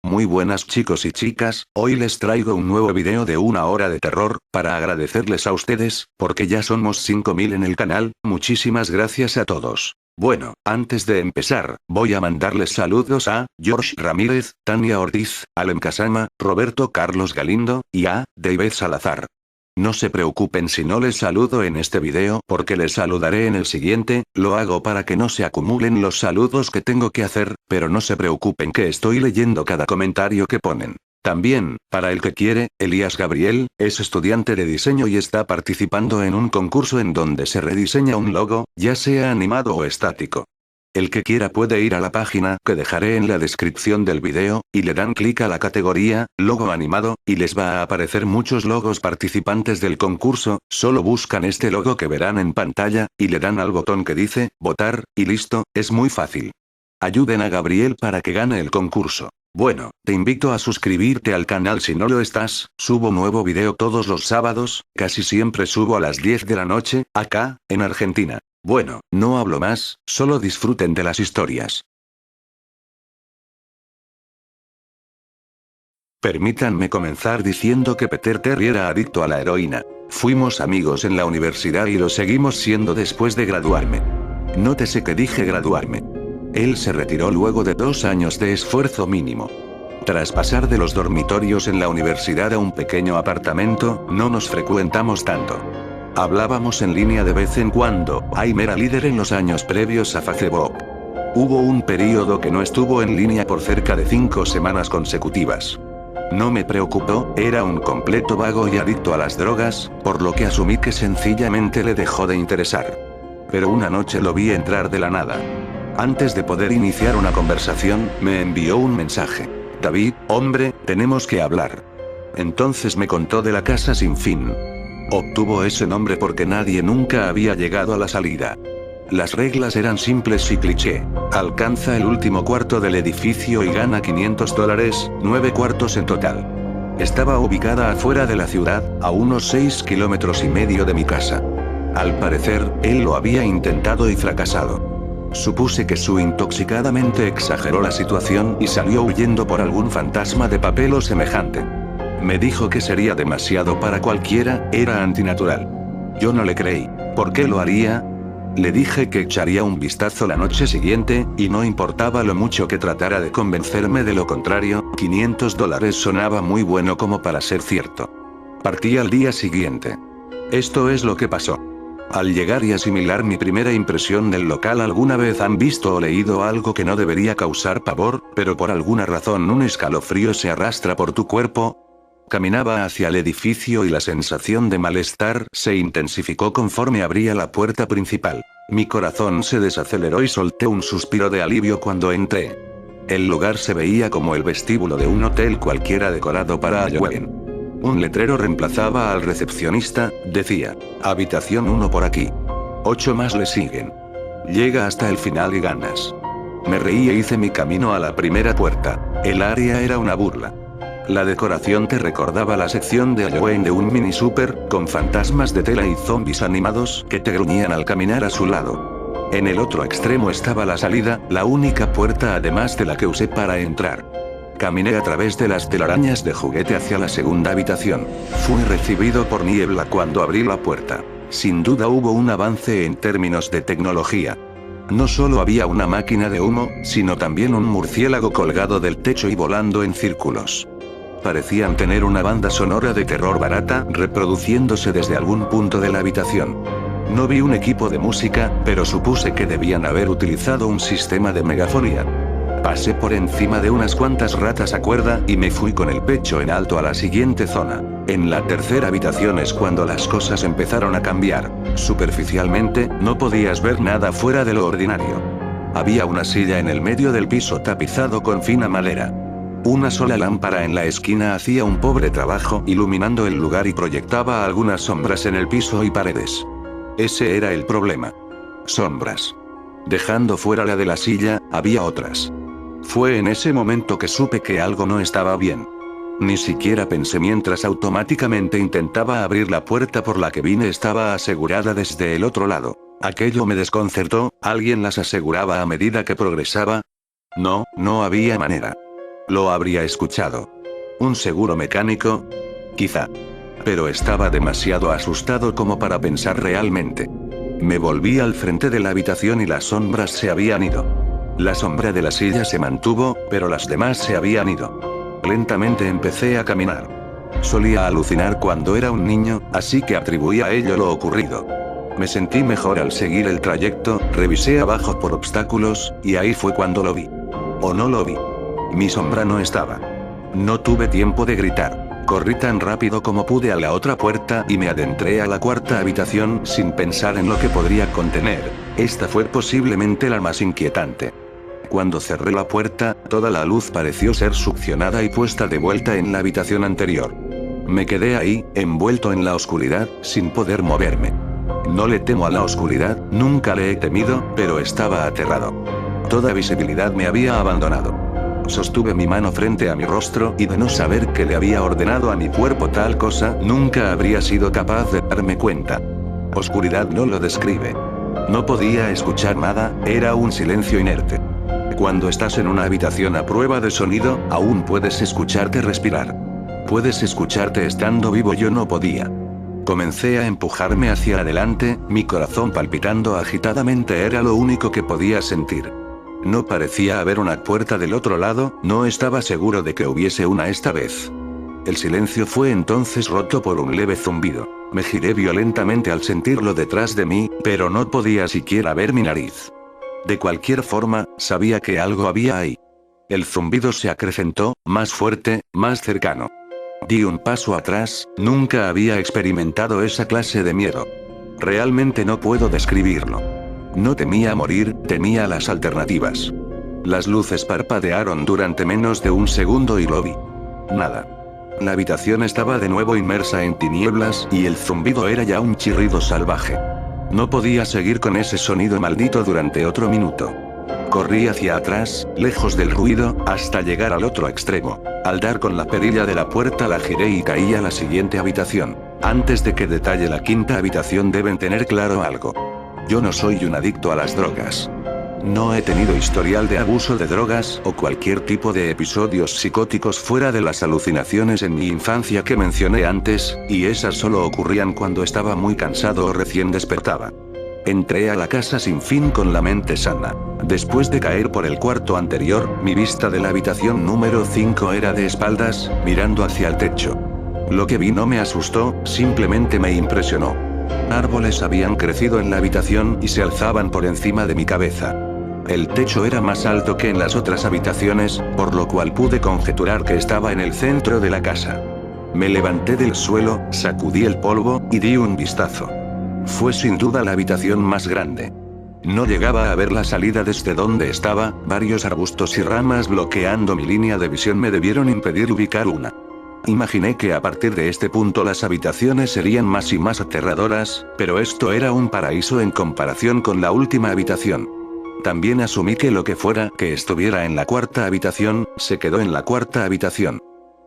Muy buenas chicos y chicas, hoy les traigo un nuevo video de 1 hora de terror, para agradecerles a ustedes, porque ya somos 5000 en el canal, muchísimas gracias a todos. Bueno, antes de empezar, voy a mandarles saludos a George Ramírez, Tania Ortiz, Alem Casama, Roberto Carlos Galindo, y a David Salazar. No se preocupen si no les saludo en este video porque les saludaré en el siguiente, lo hago para que no se acumulen los saludos que tengo que hacer, pero no se preocupen que estoy leyendo cada comentario que ponen. También, para el que quiere, Elías Gabriel, es estudiante de diseño y está participando en un concurso en donde se rediseña un logo, ya sea animado o estático. El que quiera puede ir a la página que dejaré en la descripción del video, y le dan clic a la categoría, logo animado, y les va a aparecer muchos logos participantes del concurso, solo buscan este logo que verán en pantalla, y le dan al botón que dice, votar, y listo, es muy fácil. Ayuden a Gabriel para que gane el concurso. Bueno, te invito a suscribirte al canal si no lo estás, subo nuevo video todos los sábados, casi siempre subo a las 10 de la noche, acá, en Argentina. Bueno, no hablo más, solo disfruten de las historias. Permítanme comenzar diciendo que Peter Terry era adicto a la heroína. Fuimos amigos en la universidad y lo seguimos siendo después de graduarme. Nótese que dije graduarme. Él se retiró luego de 2 años de esfuerzo mínimo. Tras pasar de los dormitorios en la universidad a un pequeño apartamento, no nos frecuentamos tanto. Hablábamos en línea de vez en cuando, Aim era líder en los años previos a Facebook. Hubo un periodo que no estuvo en línea por cerca de 5 semanas consecutivas. No me preocupó, era un completo vago y adicto a las drogas, por lo que asumí que sencillamente le dejó de interesar. Pero una noche lo vi entrar de la nada. Antes de poder iniciar una conversación, me envió un mensaje. David, hombre, tenemos que hablar. Entonces me contó de la casa sin fin. Obtuvo ese nombre porque nadie nunca había llegado a la salida. Las reglas eran simples y cliché. Alcanza el último cuarto del edificio y gana $500, 9 cuartos en total. Estaba ubicada afuera de la ciudad, a unos 6,5 kilómetros de mi casa. Al parecer, él lo había intentado y fracasado. Supuse que su intoxicadamente exageró la situación y salió huyendo por algún fantasma de papel o semejante. Me dijo que sería demasiado para cualquiera, era antinatural. Yo no le creí. ¿Por qué lo haría? Le dije que echaría un vistazo la noche siguiente, y no importaba lo mucho que tratara de convencerme de lo contrario, $500 sonaba muy bueno como para ser cierto. Partí al día siguiente. Esto es lo que pasó. Al llegar y asimilar mi primera impresión del local, ¿alguna vez han visto o leído algo que no debería causar pavor, pero por alguna razón un escalofrío se arrastra por tu cuerpo? Caminaba hacia el edificio y la sensación de malestar se intensificó conforme abría la puerta principal. Mi corazón se desaceleró y solté un suspiro de alivio cuando entré. El lugar se veía como el vestíbulo de un hotel cualquiera decorado para Halloween. Un letrero reemplazaba al recepcionista, decía, habitación 1 por aquí. 8 más le siguen. Llega hasta el final y ganas. Me reí e hice mi camino a la primera puerta. El área era una burla. La decoración te recordaba la sección de Halloween de un mini super, con fantasmas de tela y zombies animados que te gruñían al caminar a su lado. En el otro extremo estaba la salida, la única puerta además de la que usé para entrar. Caminé a través de las telarañas de juguete hacia la segunda habitación. Fui recibido por niebla cuando abrí la puerta. Sin duda hubo un avance en términos de tecnología. No solo había una máquina de humo, sino también un murciélago colgado del techo y volando en círculos. Parecían tener una banda sonora de terror barata, reproduciéndose desde algún punto de la habitación. No vi un equipo de música, pero supuse que debían haber utilizado un sistema de megafonía. Pasé por encima de unas cuantas ratas a cuerda, y me fui con el pecho en alto a la siguiente zona. En la tercera habitación es cuando las cosas empezaron a cambiar. Superficialmente, no podías ver nada fuera de lo ordinario. Había una silla en el medio del piso tapizado con fina madera. Una sola lámpara en la esquina hacía un pobre trabajo iluminando el lugar y proyectaba algunas sombras en el piso y paredes. Ese era el problema. Sombras. Dejando fuera la de la silla, había otras. Fue en ese momento que supe que algo no estaba bien. Ni siquiera pensé mientras automáticamente intentaba abrir la puerta por la que vine estaba asegurada desde el otro lado. Aquello me desconcertó, ¿alguien las aseguraba a medida que progresaba? No, no había manera. Lo habría escuchado. ¿Un seguro mecánico? Quizá. Pero estaba demasiado asustado como para pensar realmente. Me volví al frente de la habitación y las sombras se habían ido. La sombra de la silla se mantuvo, pero las demás se habían ido. Lentamente empecé a caminar. Solía alucinar cuando era un niño, así que atribuí a ello lo ocurrido. Me sentí mejor al seguir el trayecto, revisé abajo por obstáculos, y ahí fue cuando lo vi. O no lo vi. Mi sombra no estaba. No tuve tiempo de gritar. Corrí tan rápido como pude a la otra puerta y me adentré a la cuarta habitación sin pensar en lo que podría contener. Esta fue posiblemente la más inquietante. Cuando cerré la puerta, toda la luz pareció ser succionada y puesta de vuelta en la habitación anterior. Me quedé ahí, envuelto en la oscuridad, sin poder moverme. No le temo a la oscuridad, nunca le he temido, pero estaba aterrado. Toda visibilidad me había abandonado. Sostuve mi mano frente a mi rostro y de no saber que le había ordenado a mi cuerpo tal cosa, nunca habría sido capaz de darme cuenta. Oscuridad no lo describe. No podía escuchar nada, era un silencio inerte. Cuando estás en una habitación a prueba de sonido, aún puedes escucharte respirar. Puedes escucharte estando vivo, yo no podía. Comencé a empujarme hacia adelante, mi corazón palpitando agitadamente era lo único que podía sentir. No parecía haber una puerta del otro lado, no estaba seguro de que hubiese una esta vez. El silencio fue entonces roto por un leve zumbido. Me giré violentamente al sentirlo detrás de mí, pero no podía siquiera ver mi nariz. De cualquier forma, sabía que algo había ahí. El zumbido se acrecentó, más fuerte, más cercano. Di un paso atrás, nunca había experimentado esa clase de miedo. Realmente no puedo describirlo. No temía morir, temía las alternativas. Las luces parpadearon durante menos de un segundo y lo vi. Nada. La habitación estaba de nuevo inmersa en tinieblas y el zumbido era ya un chirrido salvaje. No podía seguir con ese sonido maldito durante otro minuto. Corrí hacia atrás, lejos del ruido, hasta llegar al otro extremo. Al dar con la perilla de la puerta la giré y caí a la siguiente habitación. Antes de que detalle la quinta habitación deben tener claro algo. Yo no soy un adicto a las drogas. No he tenido historial de abuso de drogas o cualquier tipo de episodios psicóticos fuera de las alucinaciones en mi infancia que mencioné antes, y esas solo ocurrían cuando estaba muy cansado o recién despertaba. Entré a la casa sin fin con la mente sana. Después de caer por el cuarto anterior, mi vista de la habitación número 5 era de espaldas, mirando hacia el techo. Lo que vi no me asustó, simplemente me impresionó. Árboles habían crecido en la habitación y se alzaban por encima de mi cabeza. El techo era más alto que en las otras habitaciones, por lo cual pude conjeturar que estaba en el centro de la casa. Me levanté del suelo, sacudí el polvo, y di un vistazo. Fue sin duda la habitación más grande. No llegaba a ver la salida desde donde estaba, varios arbustos y ramas bloqueando mi línea de visión me debieron impedir ubicar una. Imaginé que a partir de este punto las habitaciones serían más y más aterradoras, pero esto era un paraíso en comparación con la última habitación. También asumí que lo que fuera que estuviera en la cuarta habitación, se quedó en la cuarta habitación.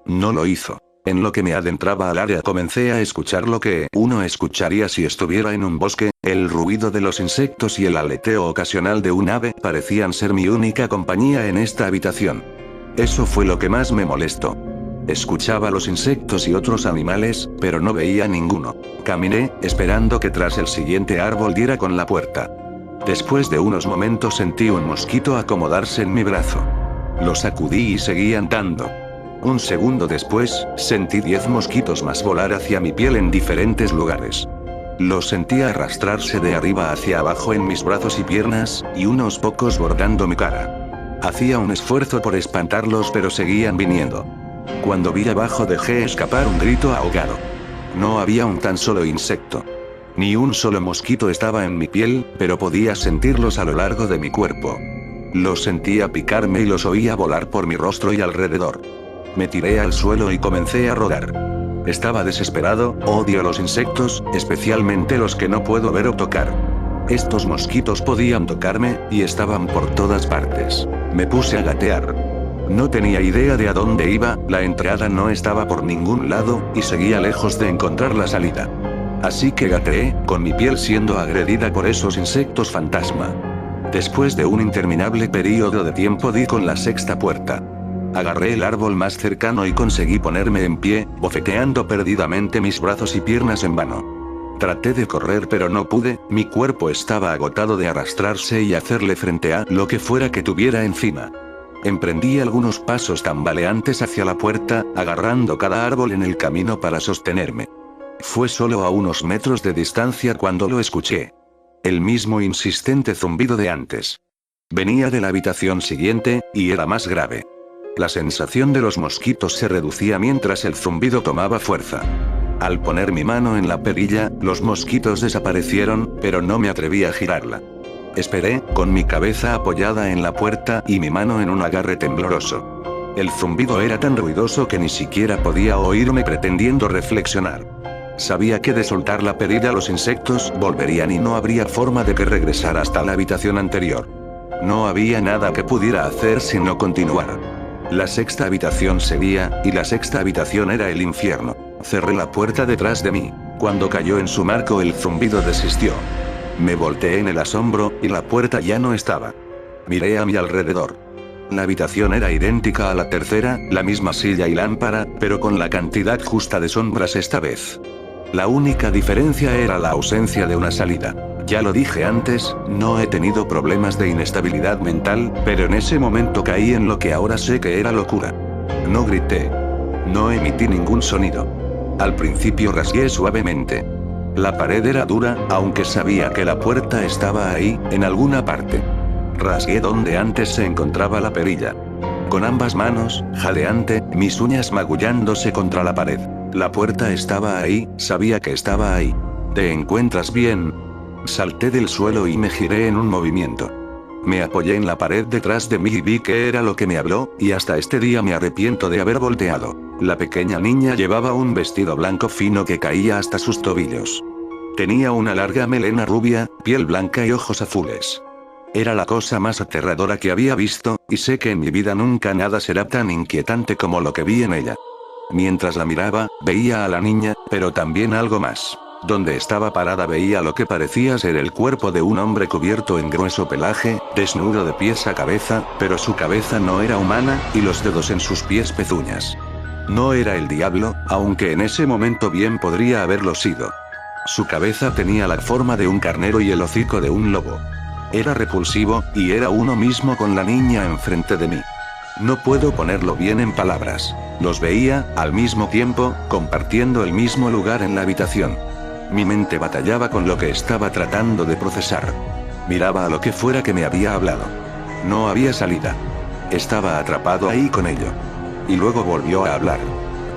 No lo hizo. En lo que me adentraba al área comencé a escuchar lo que uno escucharía si estuviera en un bosque, el ruido de los insectos y el aleteo ocasional de un ave parecían ser mi única compañía en esta habitación. Eso fue lo que más me molestó. Escuchaba los insectos y otros animales, pero no veía ninguno. Caminé, esperando que tras el siguiente árbol diera con la puerta. Después de unos momentos sentí un mosquito acomodarse en mi brazo. Lo sacudí y seguí andando. Un segundo después, sentí 10 mosquitos más volar hacia mi piel en diferentes lugares. Los sentí arrastrarse de arriba hacia abajo en mis brazos y piernas, y unos pocos bordando mi cara. Hacía un esfuerzo por espantarlos pero seguían viniendo. Cuando vi abajo dejé escapar un grito ahogado. No había un tan solo insecto. Ni un solo mosquito estaba en mi piel, pero podía sentirlos a lo largo de mi cuerpo. Los sentía picarme y los oía volar por mi rostro y alrededor. Me tiré al suelo y comencé a rodar. Estaba desesperado, odio los insectos, especialmente los que no puedo ver o tocar. Estos mosquitos podían tocarme, y estaban por todas partes. Me puse a gatear. No tenía idea de a dónde iba, la entrada no estaba por ningún lado, y seguía lejos de encontrar la salida. Así que gateé, con mi piel siendo agredida por esos insectos fantasma. Después de un interminable período de tiempo di con la sexta puerta. Agarré el árbol más cercano y conseguí ponerme en pie, bofeteando perdidamente mis brazos y piernas en vano. Traté de correr pero no pude, mi cuerpo estaba agotado de arrastrarse y hacerle frente a lo que fuera que tuviera encima. Emprendí algunos pasos tambaleantes hacia la puerta, agarrando cada árbol en el camino para sostenerme. Fue solo a unos metros de distancia cuando lo escuché. El mismo insistente zumbido de antes. Venía de la habitación siguiente, y era más grave. La sensación de los mosquitos se reducía mientras el zumbido tomaba fuerza. Al poner mi mano en la perilla, los mosquitos desaparecieron, pero no me atreví a girarla. Esperé, con mi cabeza apoyada en la puerta y mi mano en un agarre tembloroso. El zumbido era tan ruidoso que ni siquiera podía oírme pretendiendo reflexionar. Sabía que de soltar la perilla los insectos volverían y no habría forma de que regresara hasta la habitación anterior. No había nada que pudiera hacer sino continuar. La sexta habitación seguía, y la sexta habitación era el infierno. Cerré la puerta detrás de mí. Cuando cayó en su marco el zumbido desistió. Me volteé en el asombro, y la puerta ya no estaba. Miré a mi alrededor. La habitación era idéntica a la tercera, la misma silla y lámpara, pero con la cantidad justa de sombras esta vez. La única diferencia era la ausencia de una salida. Ya lo dije antes, no he tenido problemas de inestabilidad mental, pero en ese momento caí en lo que ahora sé que era locura. No grité. No emití ningún sonido. Al principio rasgué suavemente. La pared era dura, aunque sabía que la puerta estaba ahí, en alguna parte. Rasgué donde antes se encontraba la perilla. Con ambas manos, jadeante, mis uñas magullándose contra la pared. La puerta estaba ahí, sabía que estaba ahí. ¿Te encuentras bien? Salté del suelo y me giré en un movimiento. Me apoyé en la pared detrás de mí y vi que era lo que me habló, y hasta este día me arrepiento de haber volteado. La pequeña niña llevaba un vestido blanco fino que caía hasta sus tobillos. Tenía una larga melena rubia, piel blanca y ojos azules. Era la cosa más aterradora que había visto, y sé que en mi vida nunca nada será tan inquietante como lo que vi en ella. Mientras la miraba, veía a la niña, pero también algo más. Donde estaba parada veía lo que parecía ser el cuerpo de un hombre cubierto en grueso pelaje, desnudo de pies a cabeza, pero su cabeza no era humana, y los dedos en sus pies pezuñas. No era el diablo, aunque en ese momento bien podría haberlo sido. Su cabeza tenía la forma de un carnero y el hocico de un lobo. Era repulsivo, y era uno mismo con la niña enfrente de mí. No puedo ponerlo bien en palabras. Los veía, al mismo tiempo, compartiendo el mismo lugar en la habitación. Mi mente batallaba con lo que estaba tratando de procesar. Miraba a lo que fuera que me había hablado. No había salida. Estaba atrapado ahí con ello. Y luego volvió a hablar.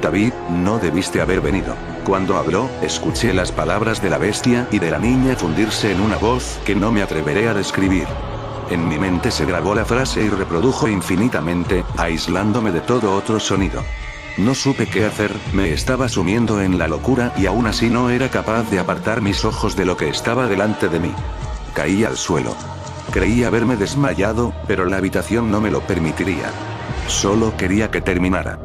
David, no debiste haber venido. Cuando habló, escuché las palabras de la bestia y de la niña fundirse en una voz que no me atreveré a describir. En mi mente se grabó la frase y reprodujo infinitamente, aislándome de todo otro sonido. No supe qué hacer, me estaba sumiendo en la locura y aún así no era capaz de apartar mis ojos de lo que estaba delante de mí. Caí al suelo. Creí haberme desmayado, pero la habitación no me lo permitiría. Solo quería que terminara.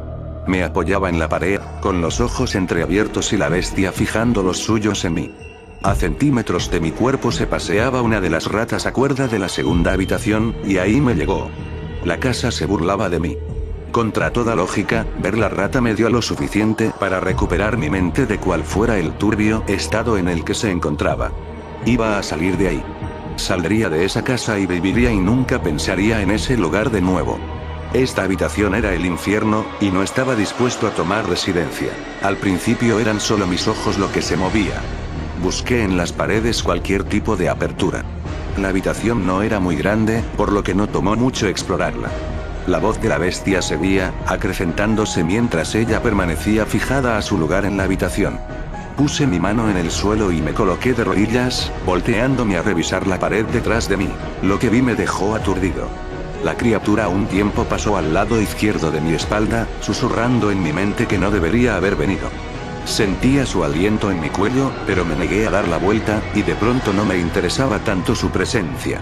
Me apoyaba en la pared, con los ojos entreabiertos y la bestia fijando los suyos en mí. A centímetros de mi cuerpo se paseaba una de las ratas a cuerda de la segunda habitación, y ahí me llegó. La casa se burlaba de mí. Contra toda lógica, ver la rata me dio lo suficiente para recuperar mi mente de cual fuera el turbio estado en el que se encontraba. Iba a salir de ahí. Saldría de esa casa y viviría y nunca pensaría en ese lugar de nuevo. Esta habitación era el infierno, y no estaba dispuesto a tomar residencia. Al principio eran solo mis ojos lo que se movía. Busqué en las paredes cualquier tipo de apertura. La habitación no era muy grande, por lo que no tomó mucho explorarla. La voz de la bestia seguía, acrecentándose mientras ella permanecía fijada a su lugar en la habitación. Puse mi mano en el suelo y me coloqué de rodillas, volteándome a revisar la pared detrás de mí. Lo que vi me dejó aturdido. La criatura a un tiempo pasó al lado izquierdo de mi espalda, susurrando en mi mente que no debería haber venido. Sentía su aliento en mi cuello, pero me negué a dar la vuelta, y de pronto no me interesaba tanto su presencia.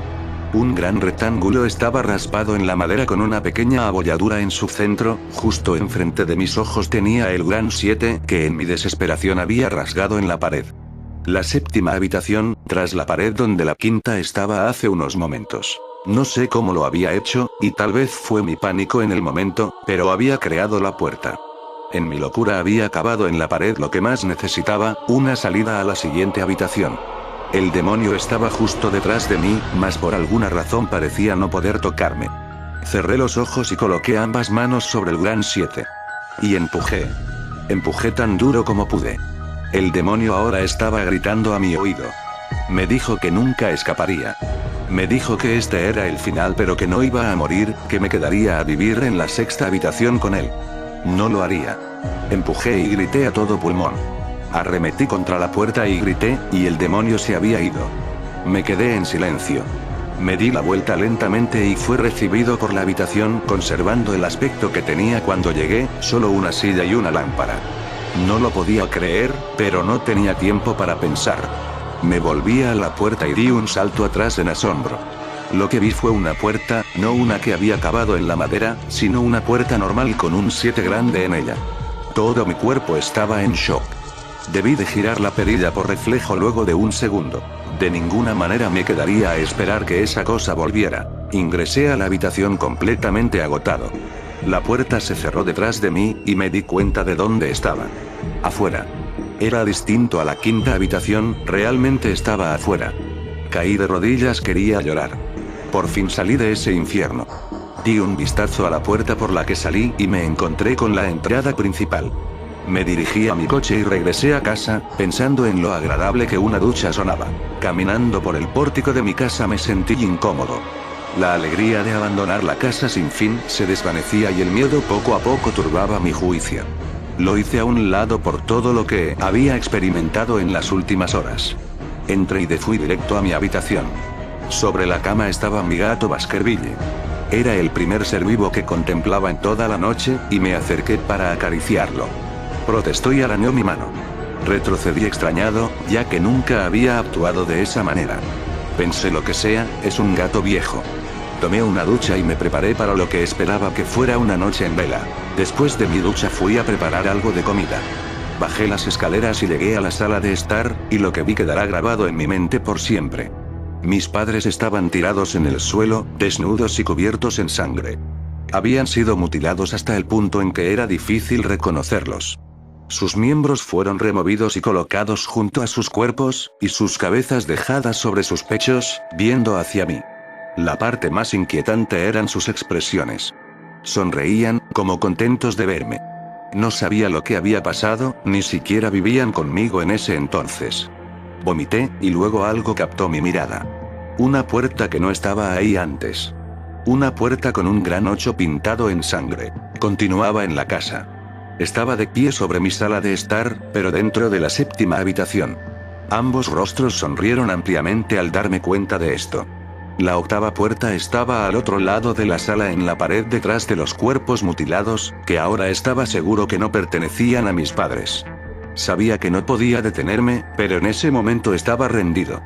Un gran rectángulo estaba raspado en la madera con una pequeña abolladura en su centro, justo enfrente de mis ojos tenía el gran 7 que en mi desesperación había rasgado en la pared. La séptima habitación, tras la pared donde la quinta estaba hace unos momentos. No sé cómo lo había hecho, y tal vez fue mi pánico en el momento, pero había creado la puerta. En mi locura había cavado en la pared lo que más necesitaba, una salida a la siguiente habitación. El demonio estaba justo detrás de mí, mas por alguna razón parecía no poder tocarme. Cerré los ojos y coloqué ambas manos sobre el gran 7. Y empujé. Empujé tan duro como pude. El demonio ahora estaba gritando a mi oído. Me dijo que nunca escaparía. Me dijo que este era el final, pero que no iba a morir, que me quedaría a vivir en la sexta habitación con él. No lo haría. Empujé y grité a todo pulmón. Arremetí contra la puerta y grité, y el demonio se había ido. Me quedé en silencio. Me di la vuelta lentamente y fui recibido por la habitación, conservando el aspecto que tenía cuando llegué, solo una silla y una lámpara. No lo podía creer, pero no tenía tiempo para pensar. Me volví a la puerta y di un salto atrás en asombro. Lo que vi fue una puerta, no una que había cavado en la madera, sino una puerta normal con un 7 grande en ella. Todo mi cuerpo estaba en shock. Debí de girar la perilla por reflejo luego de un segundo. De ninguna manera me quedaría a esperar que esa cosa volviera. Ingresé a la habitación completamente agotado. La puerta se cerró detrás de mí, y me di cuenta de dónde estaba. Afuera. Era distinto a la quinta habitación, realmente estaba afuera. Caí de rodillas, quería llorar. Por fin salí de ese infierno. Di un vistazo a la puerta por la que salí y me encontré con la entrada principal. Me dirigí a mi coche y regresé a casa, pensando en lo agradable que una ducha sonaba. Caminando por el pórtico de mi casa me sentí incómodo. La alegría de abandonar la casa sin fin se desvanecía y el miedo poco a poco turbaba mi juicio. Lo hice a un lado por todo lo que había experimentado en las últimas horas. Entré y fui directo a mi habitación. Sobre la cama estaba mi gato Baskerville. Era el primer ser vivo que contemplaba en toda la noche, y me acerqué para acariciarlo. Protestó y arañó mi mano. Retrocedí extrañado, ya que nunca había actuado de esa manera. Pensé lo que sea, es un gato viejo. Tomé una ducha y me preparé para lo que esperaba que fuera una noche en vela. Después de mi ducha fui a preparar algo de comida. Bajé las escaleras y llegué a la sala de estar, y lo que vi quedará grabado en mi mente por siempre. Mis padres estaban tirados en el suelo, desnudos y cubiertos en sangre. Habían sido mutilados hasta el punto en que era difícil reconocerlos. Sus miembros fueron removidos y colocados junto a sus cuerpos, y sus cabezas dejadas sobre sus pechos, viendo hacia mí. La parte más inquietante eran sus expresiones. Sonreían, como contentos de verme. No sabía lo que había pasado, ni siquiera vivían conmigo en ese entonces. Vomité, y luego algo captó mi mirada. Una puerta que no estaba ahí antes. Una puerta con un gran 8 pintado en sangre. Continuaba en la casa. Estaba de pie sobre mi sala de estar, pero dentro de la séptima habitación. Ambos rostros sonrieron ampliamente al darme cuenta de esto. La octava puerta estaba al otro lado de la sala, en la pared detrás de los cuerpos mutilados, que ahora estaba seguro que no pertenecían a mis padres. Sabía que no podía detenerme, pero en ese momento estaba rendido.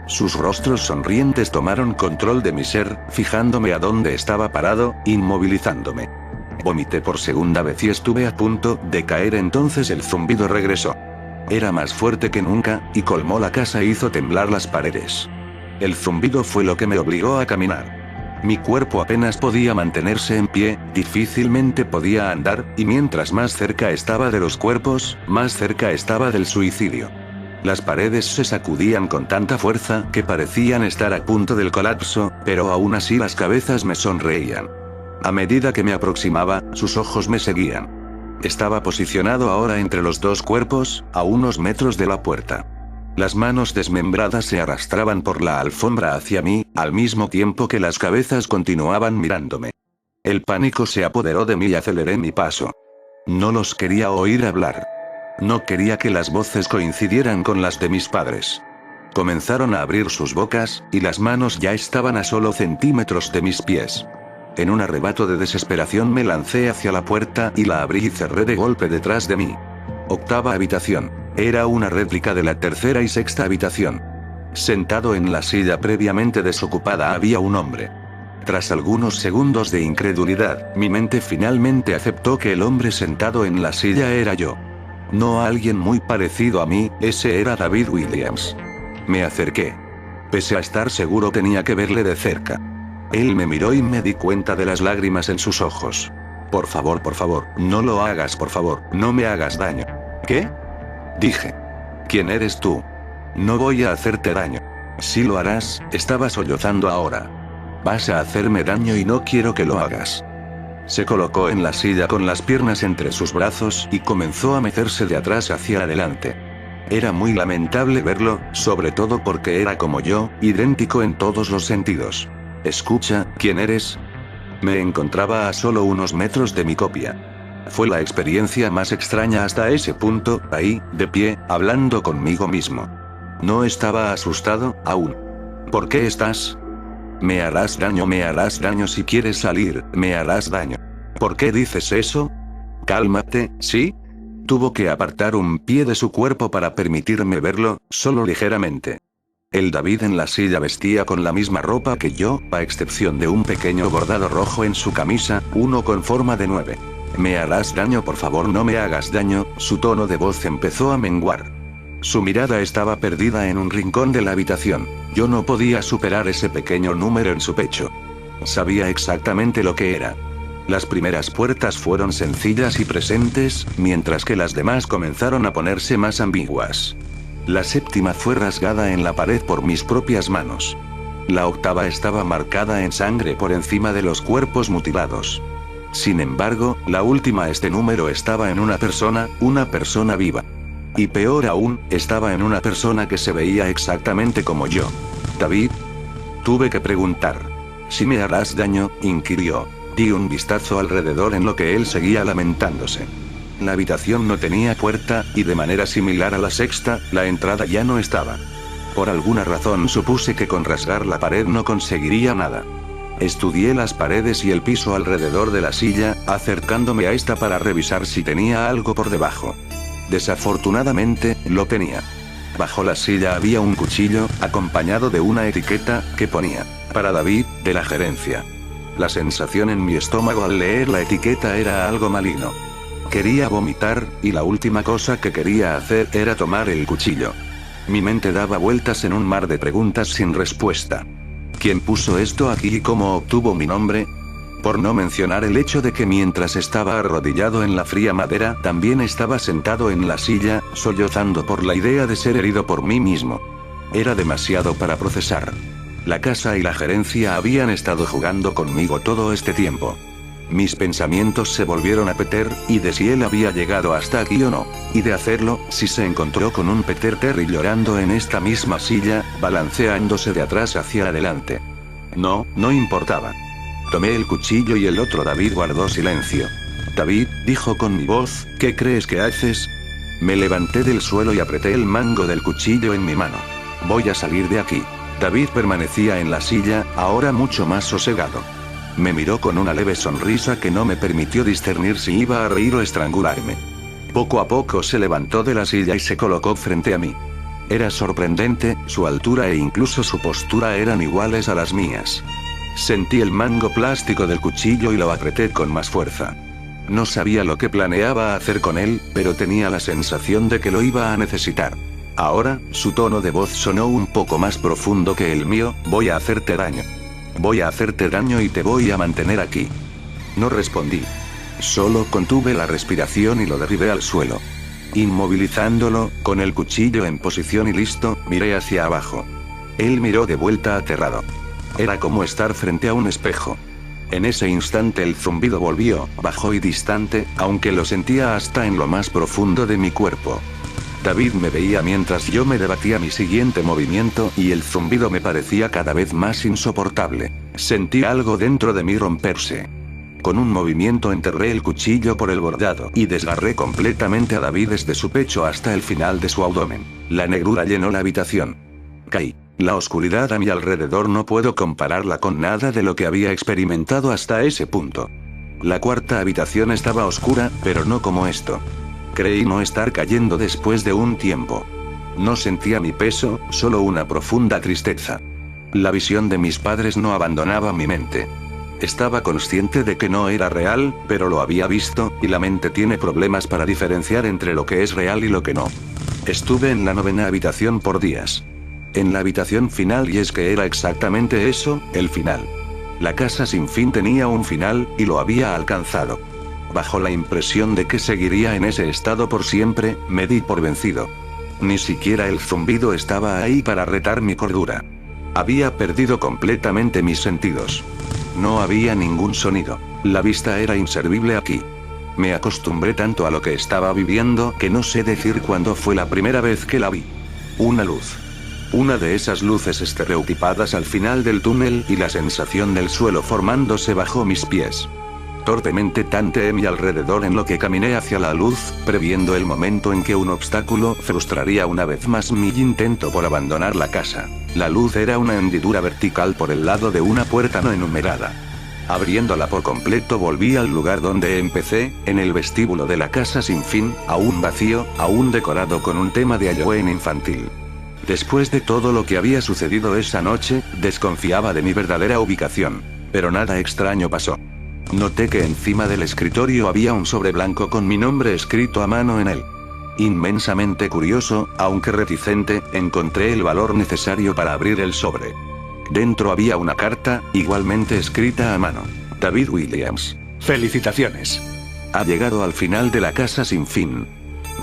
Sus rostros sonrientes tomaron control de mi ser, fijándome a dónde estaba parado, inmovilizándome. Vomité por segunda vez y estuve a punto de caer. Entonces el zumbido regresó. Era más fuerte que nunca, y colmó la casa e hizo temblar las paredes. El zumbido fue lo que me obligó a caminar. Mi cuerpo apenas podía mantenerse en pie, difícilmente podía andar, y mientras más cerca estaba de los cuerpos, más cerca estaba del suicidio. Las paredes se sacudían con tanta fuerza que parecían estar a punto del colapso, pero aún así las cabezas me sonreían. A medida que me aproximaba, sus ojos me seguían. Estaba posicionado ahora entre los dos cuerpos, a unos metros de la puerta. Las manos desmembradas se arrastraban por la alfombra hacia mí, al mismo tiempo que las cabezas continuaban mirándome. El pánico se apoderó de mí y aceleré mi paso. No los quería oír hablar. No quería que las voces coincidieran con las de mis padres. Comenzaron a abrir sus bocas, y las manos ya estaban a solo centímetros de mis pies. En un arrebato de desesperación me lancé hacia la puerta y la abrí y cerré de golpe detrás de mí. Octava habitación. Era una réplica de la tercera y sexta habitación. Sentado en la silla previamente desocupada había un hombre. Tras algunos segundos de incredulidad, mi mente finalmente aceptó que el hombre sentado en la silla era yo. No alguien muy parecido a mí, ese era David Williams. Me acerqué. Pese a estar seguro tenía que verle de cerca. Él me miró y me di cuenta de las lágrimas en sus ojos. Por favor, no lo hagas, por favor, no me hagas daño. ¿Qué? Dije. ¿Quién eres tú? No voy a hacerte daño. Si lo harás, estaba sollozando ahora. Vas a hacerme daño y no quiero que lo hagas. Se colocó en la silla con las piernas entre sus brazos y comenzó a mecerse de atrás hacia adelante. Era muy lamentable verlo, sobre todo porque era como yo, idéntico en todos los sentidos. Escucha, ¿quién eres? Me encontraba a solo unos metros de mi copia. Fue la experiencia más extraña hasta ese punto, ahí, de pie, hablando conmigo mismo. No estaba asustado, aún. ¿Por qué estás? Me harás daño si quieres salir, me harás daño. ¿Por qué dices eso? Cálmate, ¿sí? Tuvo que apartar un pie de su cuerpo para permitirme verlo, solo ligeramente. El David en la silla vestía con la misma ropa que yo, a excepción de un pequeño bordado rojo en su camisa, uno con forma de 9. Me harás daño, por favor, no me hagas daño. Su tono de voz empezó a menguar. Su mirada estaba perdida en un rincón de la habitación. Yo no podía superar ese pequeño número en su pecho. Sabía exactamente lo que era. Las primeras puertas fueron sencillas y presentes, mientras que las demás comenzaron a ponerse más ambiguas. La séptima fue rasgada en la pared por mis propias manos. La octava estaba marcada en sangre por encima de los cuerpos mutilados. Sin embargo, la última, este número estaba en una persona viva. Y peor aún, estaba en una persona que se veía exactamente como yo. ¿David? Tuve que preguntar. ¿Si me harás daño?, inquirió. Di un vistazo alrededor en lo que él seguía lamentándose. La habitación no tenía puerta, y de manera similar a la sexta, la entrada ya no estaba. Por alguna razón supuse que con rasgar la pared no conseguiría nada. Estudié las paredes y el piso alrededor de la silla, acercándome a esta para revisar si tenía algo por debajo. Desafortunadamente, lo tenía. Bajo la silla había un cuchillo, acompañado de una etiqueta, que ponía, para David, de la gerencia. La sensación en mi estómago al leer la etiqueta era algo maligno. Quería vomitar, y la última cosa que quería hacer era tomar el cuchillo. Mi mente daba vueltas en un mar de preguntas sin respuesta. ¿Quién puso esto aquí y cómo obtuvo mi nombre? Por no mencionar el hecho de que mientras estaba arrodillado en la fría madera, también estaba sentado en la silla, sollozando por la idea de ser herido por mí mismo. Era demasiado para procesar. La casa y la gerencia habían estado jugando conmigo todo este tiempo. Mis pensamientos se volvieron a Peter, y de si él había llegado hasta aquí o no. Y de hacerlo, si se encontró con un Peter Terry llorando en esta misma silla, balanceándose de atrás hacia adelante. No importaba. Tomé el cuchillo y el otro David guardó silencio. David, dijo con mi voz, ¿qué crees que haces? Me levanté del suelo y apreté el mango del cuchillo en mi mano. Voy a salir de aquí. David permanecía en la silla, ahora mucho más sosegado. Me miró con una leve sonrisa que no me permitió discernir si iba a reír o estrangularme. Poco a poco se levantó de la silla y se colocó frente a mí. Era sorprendente, su altura e incluso su postura eran iguales a las mías. Sentí el mango plástico del cuchillo y lo apreté con más fuerza. No sabía lo que planeaba hacer con él, pero tenía la sensación de que lo iba a necesitar. Ahora, su tono de voz sonó un poco más profundo que el mío, voy a hacerte daño. Voy a hacerte daño y te voy a mantener aquí. No respondí. Solo contuve la respiración y lo derribé al suelo. Inmovilizándolo, con el cuchillo en posición y listo, miré hacia abajo. Él miró de vuelta aterrado. Era como estar frente a un espejo. En ese instante el zumbido volvió, bajo y distante, aunque lo sentía hasta en lo más profundo de mi cuerpo. David me veía mientras yo me debatía mi siguiente movimiento y el zumbido me parecía cada vez más insoportable. Sentí algo dentro de mí romperse. Con un movimiento enterré el cuchillo por el bordado y desgarré completamente a David desde su pecho hasta el final de su abdomen. La negrura llenó la habitación. Caí. La oscuridad a mi alrededor no puedo compararla con nada de lo que había experimentado hasta ese punto. La cuarta habitación estaba oscura, pero no como esto. Creí no estar cayendo después de un tiempo. No sentía mi peso, solo una profunda tristeza. La visión de mis padres no abandonaba mi mente. Estaba consciente de que no era real, pero lo había visto, y la mente tiene problemas para diferenciar entre lo que es real y lo que no. Estuve en la 9ª habitación por días. En la habitación final, y es que era exactamente eso, el final. La casa sin fin tenía un final, y lo había alcanzado. Bajo la impresión de que seguiría en ese estado por siempre, me di por vencido. Ni siquiera el zumbido estaba ahí para retar mi cordura. Había perdido completamente mis sentidos. No había ningún sonido. La vista era inservible aquí. Me acostumbré tanto a lo que estaba viviendo que no sé decir cuándo fue la primera vez que la vi. Una luz. Una de esas luces estereotipadas al final del túnel y la sensación del suelo formándose bajo mis pies. Torpemente tanteé mi alrededor en lo que caminé hacia la luz, previendo el momento en que un obstáculo frustraría una vez más mi intento por abandonar la casa. La luz era una hendidura vertical por el lado de una puerta no enumerada. Abriéndola por completo volví al lugar donde empecé, en el vestíbulo de la casa sin fin, aún vacío, aún decorado con un tema de Halloween infantil. Después de todo lo que había sucedido esa noche, desconfiaba de mi verdadera ubicación. Pero nada extraño pasó. Noté que encima del escritorio había un sobre blanco con mi nombre escrito a mano en él. Inmensamente curioso, aunque reticente, encontré el valor necesario para abrir el sobre. Dentro había una carta, igualmente escrita a mano. David Williams. Felicitaciones. Ha llegado al final de la casa sin fin.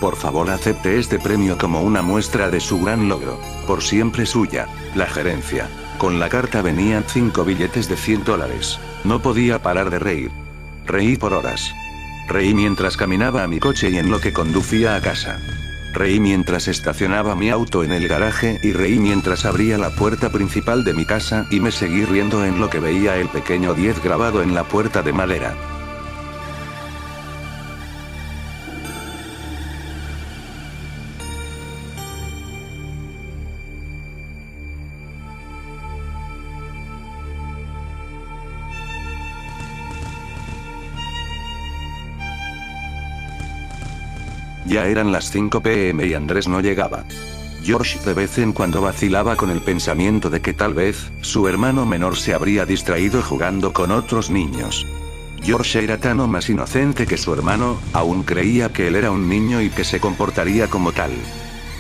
Por favor acepte este premio como una muestra de su gran logro. Por siempre suya, la gerencia. Con la carta venían 5 billetes de $100. No podía parar de reír. Reí por horas. Reí mientras caminaba a mi coche y en lo que conducía a casa. Reí mientras estacionaba mi auto en el garaje y reí mientras abría la puerta principal de mi casa y me seguí riendo en lo que veía el pequeño 10 grabado en la puerta de madera. Ya eran las 5 p.m. y Andrés no llegaba. George de vez en cuando vacilaba con el pensamiento de que tal vez, su hermano menor se habría distraído jugando con otros niños. George era tan o más inocente que su hermano, aún creía que él era un niño y que se comportaría como tal.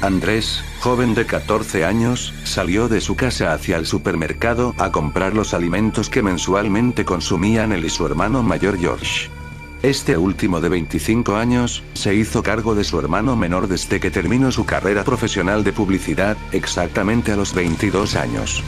Andrés, joven de 14 años, salió de su casa hacia el supermercado a comprar los alimentos que mensualmente consumían él y su hermano mayor George. Este último de 25 años, se hizo cargo de su hermano menor desde que terminó su carrera profesional de publicidad, exactamente a los 22 años.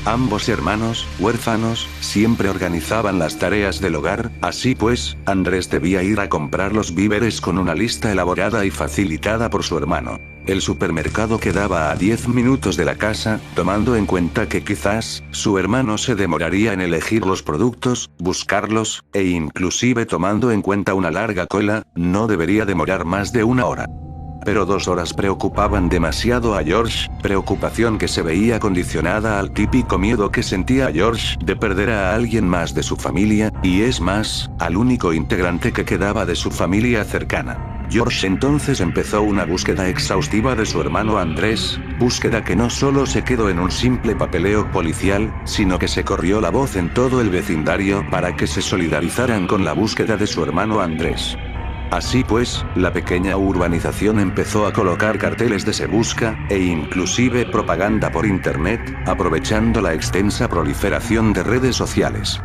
Ambos hermanos, huérfanos, siempre organizaban las tareas del hogar, así pues, Andrés debía ir a comprar los víveres con una lista elaborada y facilitada por su hermano. El supermercado quedaba a 10 minutos de la casa, tomando en cuenta que quizás, su hermano se demoraría en elegir los productos, buscarlos, e inclusive tomando en cuenta una larga cola, no debería demorar más de 1 hora. Pero 2 horas preocupaban demasiado a George, preocupación que se veía condicionada al típico miedo que sentía George de perder a alguien más de su familia, y es más, al único integrante que quedaba de su familia cercana. George entonces empezó una búsqueda exhaustiva de su hermano Andrés, búsqueda que no solo se quedó en un simple papeleo policial, sino que se corrió la voz en todo el vecindario para que se solidarizaran con la búsqueda de su hermano Andrés. Así pues, la pequeña urbanización empezó a colocar carteles de se busca, e inclusive propaganda por internet, aprovechando la extensa proliferación de redes sociales.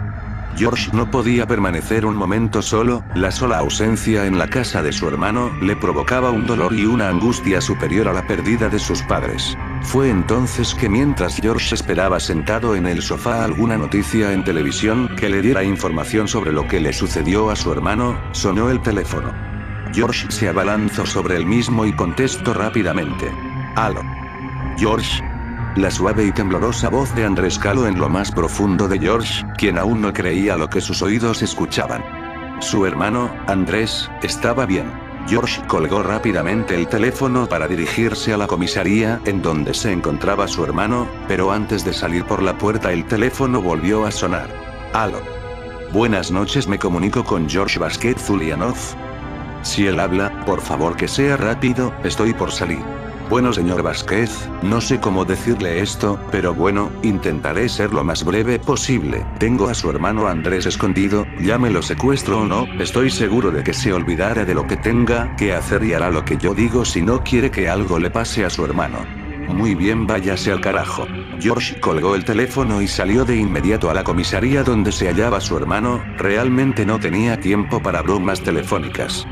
George no podía permanecer un momento solo, la sola ausencia en la casa de su hermano le provocaba un dolor y una angustia superior a la pérdida de sus padres. Fue entonces que mientras George esperaba sentado en el sofá alguna noticia en televisión que le diera información sobre lo que le sucedió a su hermano, sonó el teléfono. George se abalanzó sobre el mismo y contestó rápidamente. «¿Aló? George?» La suave y temblorosa voz de Andrés caló en lo más profundo de George, quien aún no creía lo que sus oídos escuchaban. Su hermano, Andrés, estaba bien. George colgó rápidamente el teléfono para dirigirse a la comisaría en donde se encontraba su hermano, pero antes de salir por la puerta el teléfono volvió a sonar. «Aló. Buenas noches, me comunico con George Vázquez Zulianov. Si él habla, por favor que sea rápido, estoy por salir». «Bueno, señor Vázquez, no sé cómo decirle esto, pero bueno, intentaré ser lo más breve posible. Tengo a su hermano Andrés escondido, ya me lo secuestro o no, estoy seguro de que se olvidará de lo que tenga que hacer y hará lo que yo digo si no quiere que algo le pase a su hermano. Muy bien, váyase al carajo. George colgó el teléfono y salió de inmediato a la comisaría donde se hallaba su hermano. Realmente no tenía tiempo para bromas telefónicas.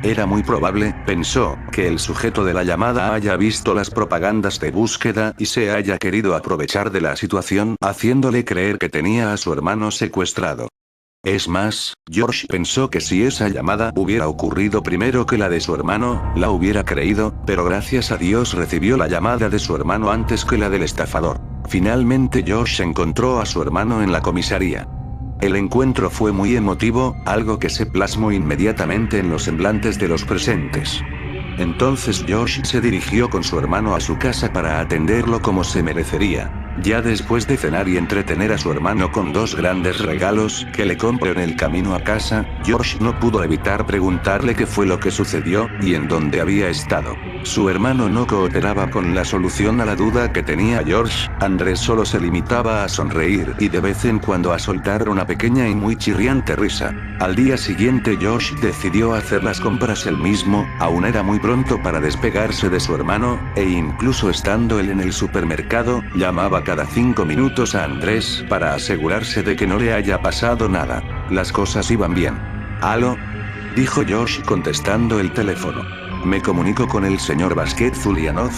Era muy probable, pensó, que el sujeto de la llamada haya visto las propagandas de búsqueda y se haya querido aprovechar de la situación, haciéndole creer que tenía a su hermano secuestrado. Es más, George pensó que si esa llamada hubiera ocurrido primero que la de su hermano, la hubiera creído, pero gracias a Dios recibió la llamada de su hermano antes que la del estafador. Finalmente George encontró a su hermano en la comisaría. El encuentro fue muy emotivo, algo que se plasmó inmediatamente en los semblantes de los presentes. Entonces George se dirigió con su hermano a su casa para atenderlo como se merecería. Ya después de cenar y entretener a su hermano con 2 grandes regalos que le compró en el camino a casa, George no pudo evitar preguntarle qué fue lo que sucedió, y en dónde había estado. Su hermano no cooperaba con la solución a la duda que tenía George. Andrés solo se limitaba a sonreír y de vez en cuando a soltar una pequeña y muy chirriante risa. Al día siguiente George decidió hacer las compras él mismo, aún era muy pronto para despegarse de su hermano, e incluso estando él en el supermercado, llamaba cada 5 minutos a Andrés para asegurarse de que no le haya pasado nada. Las cosas iban bien. ¿Aló? Dijo George contestando el teléfono. Me comunico con el señor Vázquez Zulianov.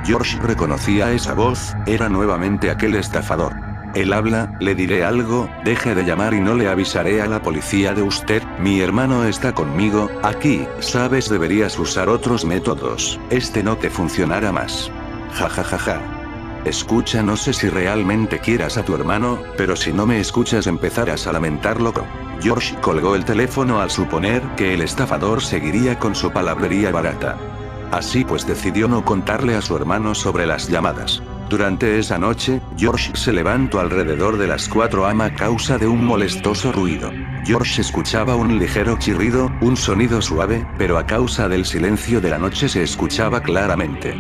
George reconocía esa voz, era nuevamente aquel estafador. Él habla, le diré algo, deje de llamar y no le avisaré a la policía de usted, mi hermano está conmigo, aquí, sabes, deberías usar otros métodos, este no te funcionará más. Ja ja ja ja. Escucha, no sé si realmente quieras a tu hermano, pero si no me escuchas empezarás a lamentarlo. George colgó el teléfono al suponer que el estafador seguiría con su palabrería barata. Así pues decidió no contarle a su hermano sobre las llamadas. Durante esa noche, George se levantó alrededor de las 4 am a causa de un molestoso ruido. George escuchaba un ligero chirrido, un sonido suave, pero a causa del silencio de la noche se escuchaba claramente.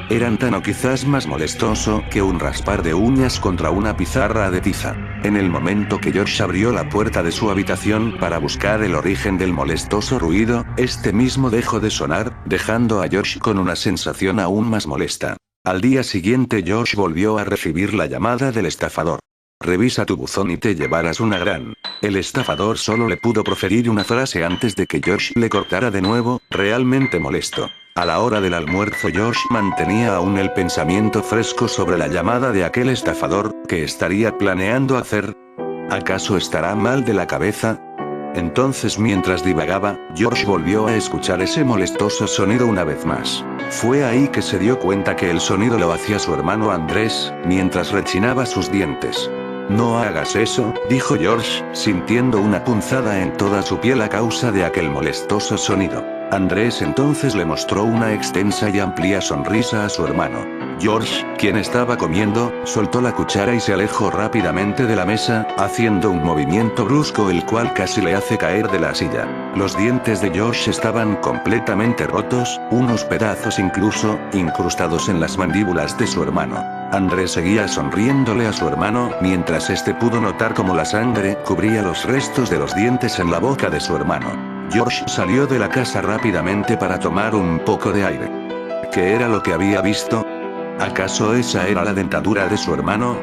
Eran tan o quizás más molestoso que un raspar de uñas contra una pizarra de tiza. En el momento que George abrió la puerta de su habitación para buscar el origen del molestoso ruido, este mismo dejó de sonar, dejando a George con una sensación aún más molesta. Al día siguiente George volvió a recibir la llamada del estafador. Revisa tu buzón y te llevarás una gran. El estafador solo le pudo proferir una frase antes de que George le cortara de nuevo, realmente molesto. A la hora del almuerzo George mantenía aún el pensamiento fresco sobre la llamada de aquel estafador. ¿Qué estaría planeando hacer? ¿Acaso estará mal de la cabeza? Entonces mientras divagaba, George volvió a escuchar ese molestoso sonido una vez más. Fue ahí que se dio cuenta que el sonido lo hacía su hermano Andrés, mientras rechinaba sus dientes. No hagas eso, dijo George, sintiendo una punzada en toda su piel a causa de aquel molestoso sonido. Andrés entonces le mostró una extensa y amplia sonrisa a su hermano. George, quien estaba comiendo, soltó la cuchara y se alejó rápidamente de la mesa, haciendo un movimiento brusco el cual casi le hace caer de la silla. Los dientes de George estaban completamente rotos, unos pedazos incluso, incrustados en las mandíbulas de su hermano. Andrés seguía sonriéndole a su hermano, mientras este pudo notar cómo la sangre cubría los restos de los dientes en la boca de su hermano. George salió de la casa rápidamente para tomar un poco de aire. ¿Qué era lo que había visto? ¿Acaso esa era la dentadura de su hermano?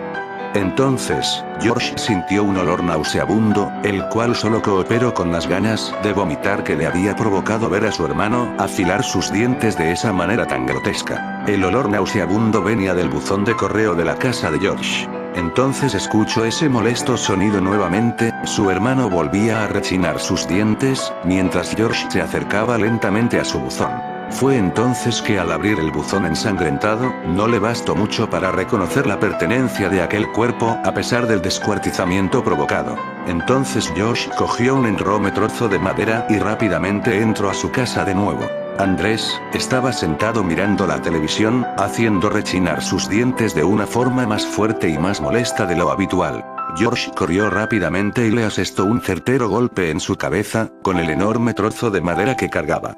Entonces, George sintió un olor nauseabundo, el cual solo cooperó con las ganas de vomitar que le había provocado ver a su hermano afilar sus dientes de esa manera tan grotesca. El olor nauseabundo venía del buzón de correo de la casa de George. Entonces escuchó ese molesto sonido nuevamente, su hermano volvía a rechinar sus dientes, mientras George se acercaba lentamente a su buzón. Fue entonces que al abrir el buzón ensangrentado, no le bastó mucho para reconocer la pertenencia de aquel cuerpo, a pesar del descuartizamiento provocado. Entonces George cogió un enorme trozo de madera y rápidamente entró a su casa de nuevo. Andrés estaba sentado mirando la televisión, haciendo rechinar sus dientes de una forma más fuerte y más molesta de lo habitual. George corrió rápidamente y le asestó un certero golpe en su cabeza, con el enorme trozo de madera que cargaba.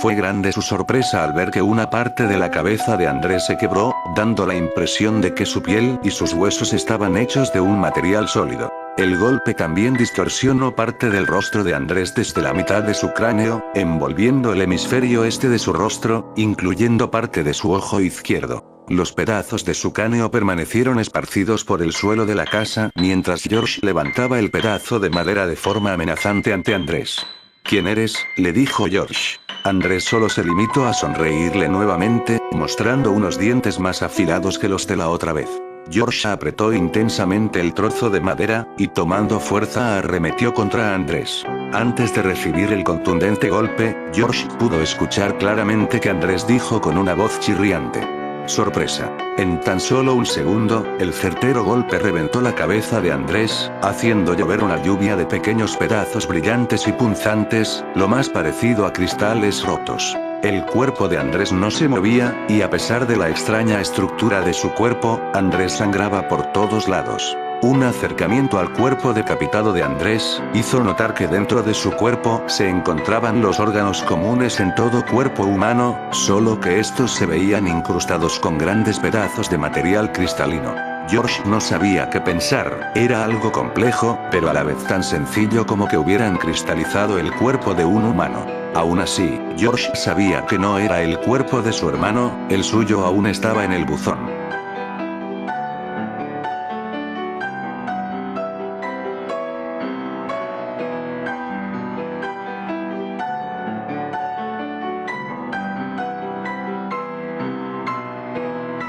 Fue grande su sorpresa al ver que una parte de la cabeza de Andrés se quebró, dando la impresión de que su piel y sus huesos estaban hechos de un material sólido. El golpe también distorsionó parte del rostro de Andrés desde la mitad de su cráneo, envolviendo el hemisferio este de su rostro, incluyendo parte de su ojo izquierdo. Los pedazos de su cráneo permanecieron esparcidos por el suelo de la casa, mientras George levantaba el pedazo de madera de forma amenazante ante Andrés. ¿Quién eres?, le dijo George. Andrés solo se limitó a sonreírle nuevamente, mostrando unos dientes más afilados que los de la otra vez. George apretó intensamente el trozo de madera, y tomando fuerza arremetió contra Andrés. Antes de recibir el contundente golpe, George pudo escuchar claramente que Andrés dijo con una voz chirriante: sorpresa. En tan solo un segundo, el certero golpe reventó la cabeza de Andrés, haciendo llover una lluvia de pequeños pedazos brillantes y punzantes, lo más parecido a cristales rotos. El cuerpo de Andrés no se movía, y a pesar de la extraña estructura de su cuerpo, Andrés sangraba por todos lados. Un acercamiento al cuerpo decapitado de Andrés hizo notar que dentro de su cuerpo se encontraban los órganos comunes en todo cuerpo humano, solo que estos se veían incrustados con grandes pedazos de material cristalino. George no sabía qué pensar, era algo complejo, pero a la vez tan sencillo como que hubieran cristalizado el cuerpo de un humano. Aún así, George sabía que no era el cuerpo de su hermano, el suyo aún estaba en el buzón.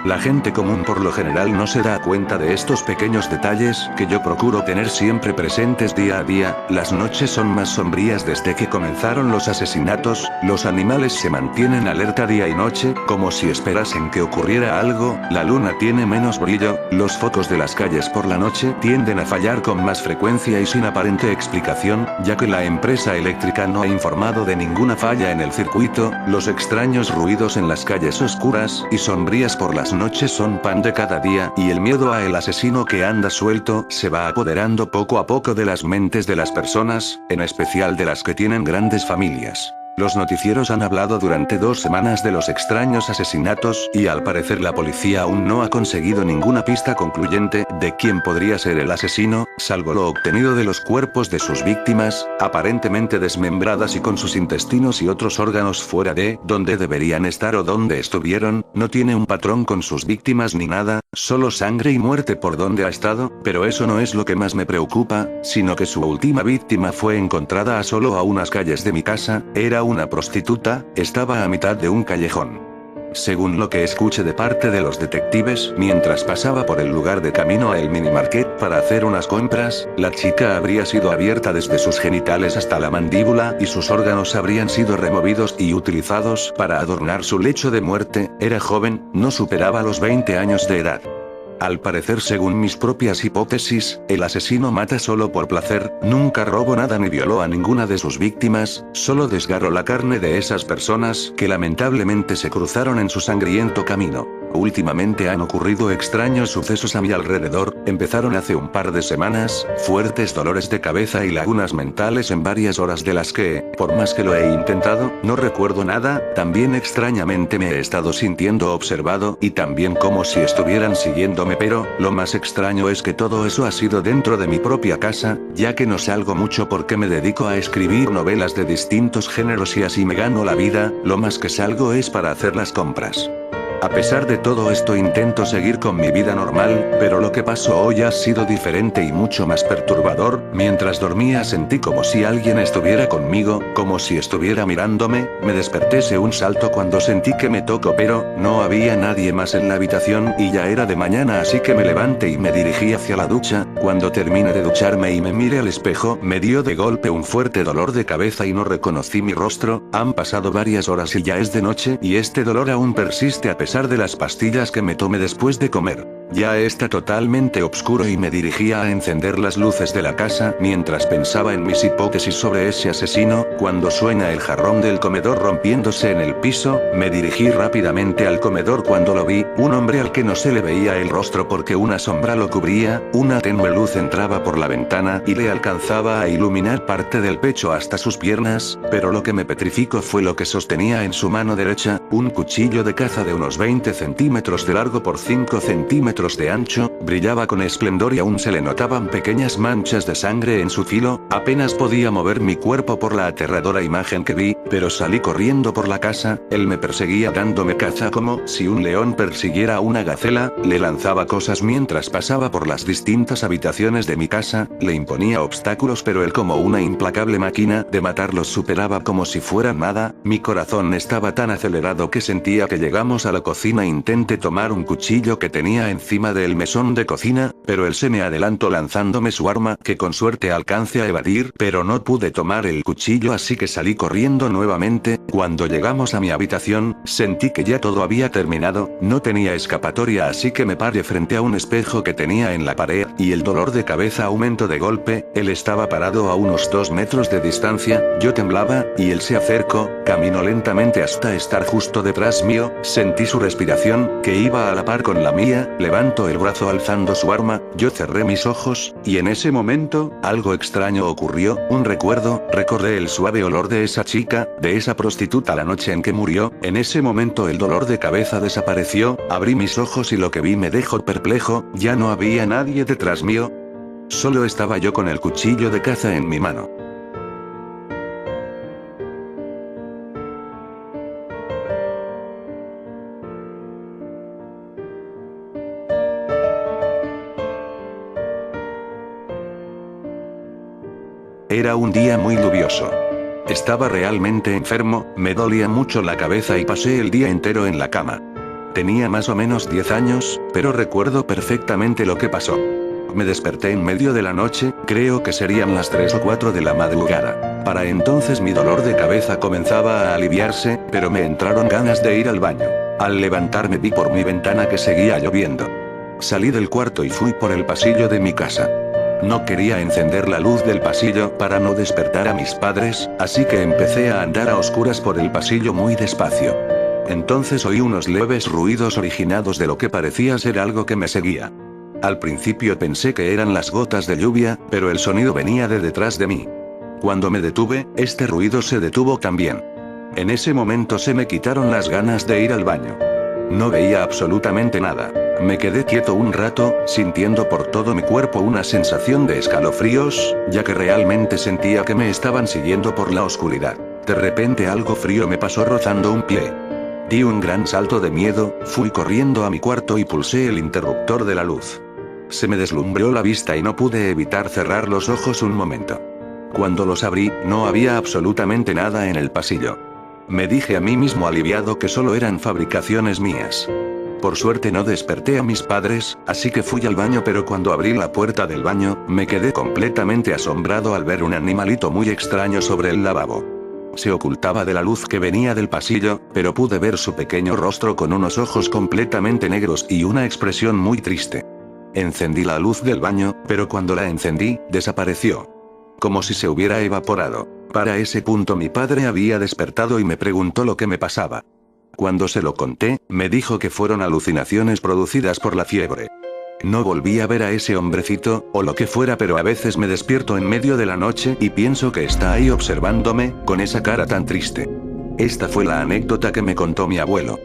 La gente común por lo general no se da cuenta de estos pequeños detalles que yo procuro tener siempre presentes día a día. Las noches son más sombrías desde que comenzaron los asesinatos, los animales se mantienen alerta día y noche, como si esperasen que ocurriera algo, la luna tiene menos brillo, los focos de las calles por la noche tienden a fallar con más frecuencia y sin aparente explicación, ya que la empresa eléctrica no ha informado de ninguna falla en el circuito, los extraños ruidos en las calles oscuras y sombrías por las noches son pan de cada día, y el miedo a el asesino que anda suelto se va apoderando poco a poco de las mentes de las personas, en especial de las que tienen grandes familias. Los noticieros han hablado durante 2 semanas de los extraños asesinatos, y al parecer la policía aún no ha conseguido ninguna pista concluyente de quién podría ser el asesino, salvo lo obtenido de los cuerpos de sus víctimas, aparentemente desmembradas y con sus intestinos y otros órganos fuera de donde deberían estar o donde estuvieron. No tiene un patrón con sus víctimas ni nada, solo sangre y muerte por donde ha estado, pero eso no es lo que más me preocupa, sino que su última víctima fue encontrada a solo a unas calles de mi casa, era una prostituta, estaba a mitad de un callejón. Según lo que escuché de parte de los detectives, mientras pasaba por el lugar de camino a el minimarket para hacer unas compras, la chica habría sido abierta desde sus genitales hasta la mandíbula y sus órganos habrían sido removidos y utilizados para adornar su lecho de muerte. Era joven, no superaba los 20 años de edad. Al parecer, según mis propias hipótesis, el asesino mata solo por placer, nunca robó nada ni violó a ninguna de sus víctimas, solo desgarró la carne de esas personas que lamentablemente se cruzaron en su sangriento camino. Últimamente han ocurrido extraños sucesos a mi alrededor, empezaron hace un par de semanas, fuertes dolores de cabeza y lagunas mentales en varias horas de las que, por más que lo he intentado, no recuerdo nada, también extrañamente me he estado sintiendo observado y también como si estuvieran siguiéndome, pero, lo más extraño es que todo eso ha sido dentro de mi propia casa, ya que no salgo mucho porque me dedico a escribir novelas de distintos géneros y así me gano la vida, lo más que salgo es para hacer las compras. A pesar de todo esto intento seguir con mi vida normal, pero lo que pasó hoy ha sido diferente y mucho más perturbador. Mientras dormía sentí como si alguien estuviera conmigo, como si estuviera mirándome, me desperté de un salto cuando sentí que me tocó, pero no había nadie más en la habitación y ya era de mañana, así que me levanté y me dirigí hacia la ducha. Cuando terminé de ducharme y me miré al espejo, me dio de golpe un fuerte dolor de cabeza y no reconocí mi rostro. Han pasado varias horas y ya es de noche y este dolor aún persiste a pesar de las pastillas que me tomé después de comer. Ya está totalmente oscuro y me dirigía a encender las luces de la casa mientras pensaba en mis hipótesis sobre ese asesino. Cuando suena el jarrón del comedor rompiéndose en el piso, me dirigí rápidamente al comedor cuando lo vi, un hombre al que no se le veía el rostro porque una sombra lo cubría, una tenue luz entraba por la ventana y le alcanzaba a iluminar parte del pecho hasta sus piernas, pero lo que me petrificó fue lo que sostenía en su mano derecha, un cuchillo de caza de unos 20 centímetros de largo por 5 centímetros metros de ancho, brillaba con esplendor y aún se le notaban pequeñas manchas de sangre en su filo. Apenas podía mover mi cuerpo por la aterradora imagen que vi, pero salí corriendo por la casa. Él me perseguía dándome caza como si un león persiguiera a una gacela, le lanzaba cosas mientras pasaba por las distintas habitaciones de mi casa, le imponía obstáculos, pero él, como una implacable máquina de matar, los superaba como si fuera nada. Mi corazón estaba tan acelerado que sentía que llegamos a la cocina. Intenté tomar un cuchillo que tenía encima del mesón de cocina, pero él se me adelantó lanzándome su arma, que con suerte alcancé a evadir, pero no pude tomar el cuchillo, así que salí corriendo nuevamente. Cuando llegamos a mi habitación, sentí que ya todo había terminado, no tenía escapatoria, así que me paré frente a un espejo que tenía en la pared, y el dolor de cabeza aumentó de golpe. Él estaba parado a unos 2 metros de distancia, yo temblaba, y él se acercó, caminó lentamente hasta estar justo detrás mío, sentí su respiración, que iba a la par con la mía, levantó el brazo alzando su arma, yo cerré mis ojos, y en ese momento, algo extraño ocurrió, un recuerdo, recordé el suave olor de esa chica, de esa prostituta la noche en que murió. En ese momento el dolor de cabeza desapareció, abrí mis ojos y lo que vi me dejó perplejo, ya no había nadie detrás mío. Solo estaba yo con el cuchillo de caza en mi mano. Era un día muy lluvioso. Estaba realmente enfermo, me dolía mucho la cabeza y pasé el día entero en la cama. Tenía más o menos 10 años, pero recuerdo perfectamente lo que pasó. Me desperté en medio de la noche, creo que serían las 3 o 4 de la madrugada. Para entonces mi dolor de cabeza comenzaba a aliviarse, pero me entraron ganas de ir al baño. Al levantarme vi por mi ventana que seguía lloviendo. Salí del cuarto y fui por el pasillo de mi casa. No quería encender la luz del pasillo para no despertar a mis padres, así que empecé a andar a oscuras por el pasillo muy despacio. Entonces oí unos leves ruidos originados de lo que parecía ser algo que me seguía. Al principio pensé que eran las gotas de lluvia, pero el sonido venía de detrás de mí. Cuando me detuve, este ruido se detuvo también. En ese momento se me quitaron las ganas de ir al baño. No veía absolutamente nada. Me quedé quieto un rato, sintiendo por todo mi cuerpo una sensación de escalofríos, ya que realmente sentía que me estaban siguiendo por la oscuridad. De repente algo frío me pasó rozando un pie. Di un gran salto de miedo, fui corriendo a mi cuarto y pulsé el interruptor de la luz. Se me deslumbró la vista y no pude evitar cerrar los ojos un momento. Cuando los abrí, no había absolutamente nada en el pasillo. Me dije a mí mismo aliviado que solo eran fabricaciones mías. Por suerte no desperté a mis padres, así que fui al baño, pero cuando abrí la puerta del baño, me quedé completamente asombrado al ver un animalito muy extraño sobre el lavabo. Se ocultaba de la luz que venía del pasillo, pero pude ver su pequeño rostro con unos ojos completamente negros y una expresión muy triste. Encendí la luz del baño, pero cuando la encendí, desapareció. Como si se hubiera evaporado. Para ese punto mi padre había despertado y me preguntó lo que me pasaba. Cuando se lo conté, me dijo que fueron alucinaciones producidas por la fiebre. No volví a ver a ese hombrecito, o lo que fuera, pero a veces me despierto en medio de la noche y pienso que está ahí observándome, con esa cara tan triste. Esta fue la anécdota que me contó mi abuelo.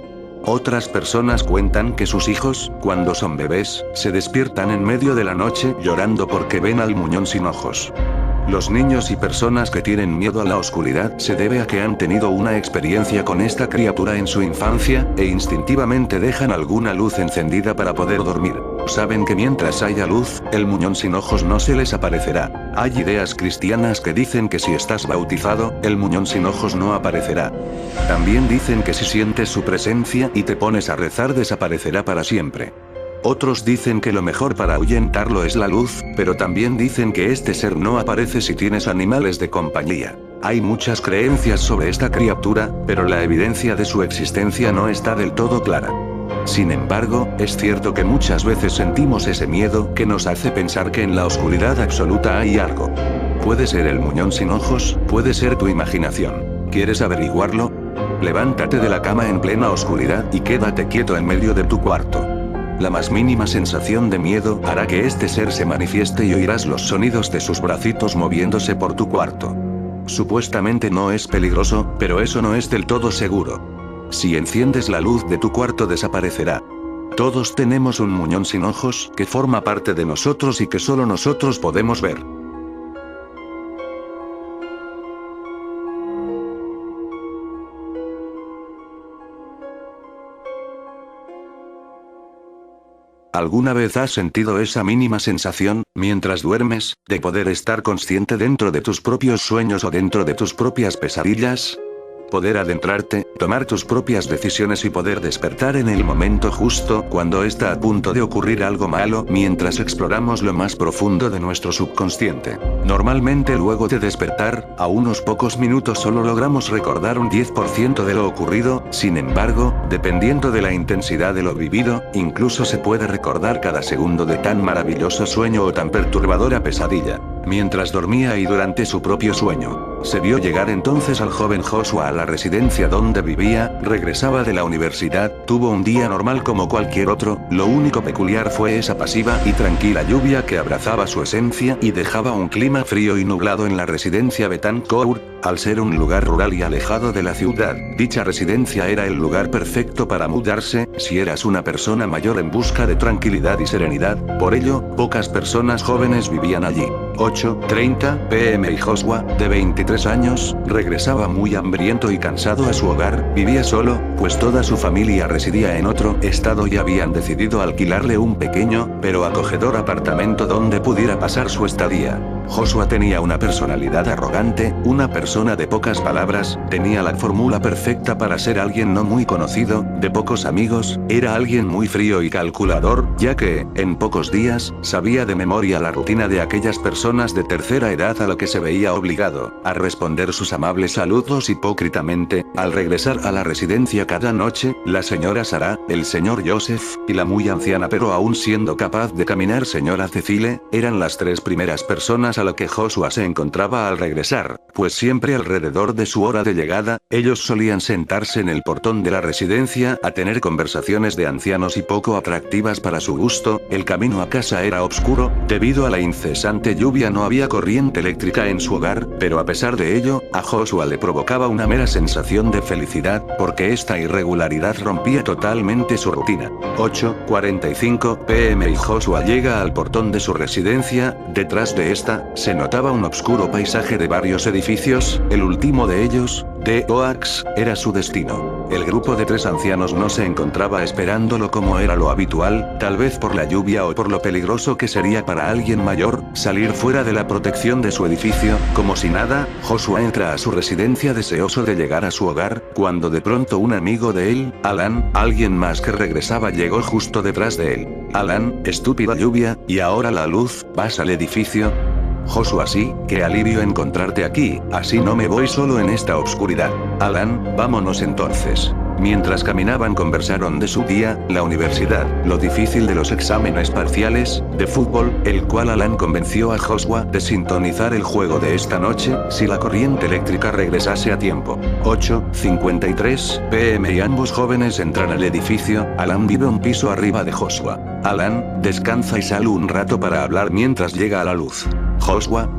Otras personas cuentan que sus hijos, cuando son bebés, se despiertan en medio de la noche llorando porque ven al muñón sin ojos. Los niños y personas que tienen miedo a la oscuridad se debe a que han tenido una experiencia con esta criatura en su infancia, e instintivamente dejan alguna luz encendida para poder dormir. Saben que mientras haya luz, el muñón sin ojos no se les aparecerá. Hay ideas cristianas que dicen que si estás bautizado, el muñón sin ojos no aparecerá. También dicen que si sientes su presencia y te pones a rezar desaparecerá para siempre. Otros dicen que lo mejor para ahuyentarlo es la luz, pero también dicen que este ser no aparece si tienes animales de compañía. Hay muchas creencias sobre esta criatura, pero la evidencia de su existencia no está del todo clara. Sin embargo, es cierto que muchas veces sentimos ese miedo que nos hace pensar que en la oscuridad absoluta hay algo. Puede ser el muñón sin ojos, puede ser tu imaginación. ¿Quieres averiguarlo? Levántate de la cama en plena oscuridad y quédate quieto en medio de tu cuarto. La más mínima sensación de miedo hará que este ser se manifieste y oirás los sonidos de sus bracitos moviéndose por tu cuarto. Supuestamente no es peligroso, pero eso no es del todo seguro. Si enciendes la luz de tu cuarto desaparecerá. Todos tenemos un muñón sin ojos que forma parte de nosotros y que solo nosotros podemos ver. ¿Alguna vez has sentido esa mínima sensación, mientras duermes, de poder estar consciente dentro de tus propios sueños o dentro de tus propias pesadillas? Poder adentrarte, tomar tus propias decisiones y poder despertar en el momento justo cuando está a punto de ocurrir algo malo mientras exploramos lo más profundo de nuestro subconsciente. Normalmente luego de despertar, a unos pocos minutos solo logramos recordar un 10% de lo ocurrido, sin embargo, dependiendo de la intensidad de lo vivido, incluso se puede recordar cada segundo de tan maravilloso sueño o tan perturbadora pesadilla. Mientras dormía y durante su propio sueño, se vio llegar entonces al joven Joshua a la residencia donde vivía, regresaba de la universidad, tuvo un día normal como cualquier otro, lo único peculiar fue esa pasiva y tranquila lluvia que abrazaba su esencia y dejaba un clima frío y nublado en la residencia Betancourt. Al ser un lugar rural y alejado de la ciudad, dicha residencia era el lugar perfecto para mudarse, si eras una persona mayor en busca de tranquilidad y serenidad, por ello, pocas personas jóvenes vivían allí. 8:30 p.m. y Joshua, de 23 años, regresaba muy hambriento y cansado a su hogar, vivía solo, pues toda su familia residía en otro estado y habían decidido alquilarle un pequeño, pero acogedor apartamento donde pudiera pasar su estadía. Joshua tenía una personalidad arrogante, una persona de pocas palabras, tenía la fórmula perfecta para ser alguien no muy conocido, de pocos amigos, era alguien muy frío y calculador, ya que, en pocos días, sabía de memoria la rutina de aquellas personas de tercera edad a lo que se veía obligado, a responder sus amables saludos hipócritamente, al regresar a la residencia cada noche, la señora Sarah, el señor Joseph, y la muy anciana pero aún siendo capaz de caminar señora Cecile, eran las tres primeras personas a lo que Joshua se encontraba al regresar, pues siempre alrededor de su hora de llegada, ellos solían sentarse en el portón de la residencia a tener conversaciones de ancianos y poco atractivas para su gusto. El camino a casa era oscuro, debido a la incesante lluvia no había corriente eléctrica en su hogar, pero a pesar de ello, a Joshua le provocaba una mera sensación de felicidad, porque esta irregularidad rompía totalmente su rutina. 8:45 p.m. y Joshua llega al portón de su residencia, detrás de esta, se notaba un oscuro paisaje de varios edificios, el último de ellos, de Oaks, era su destino. El grupo de tres ancianos no se encontraba esperándolo como era lo habitual, tal vez por la lluvia o por lo peligroso que sería para alguien mayor, salir fuera de la protección de su edificio. Como si nada, Joshua entra a su residencia deseoso de llegar a su hogar, cuando de pronto un amigo de él, Alan, alguien más que regresaba llegó justo detrás de él. Alan, estúpida lluvia, y ahora la luz, ¿vas al edificio? Joshua, sí, qué alivio encontrarte aquí, así no me voy solo en esta oscuridad. Alan, vámonos entonces. Mientras caminaban conversaron de su día, la universidad, lo difícil de los exámenes parciales, de fútbol, el cual Alan convenció a Joshua de sintonizar el juego de esta noche, si la corriente eléctrica regresase a tiempo. 8:53 p.m. y ambos jóvenes entran al edificio. Alan vive un piso arriba de Joshua. Alan, descansa y sale un rato para hablar mientras llega a la luz. Joshua,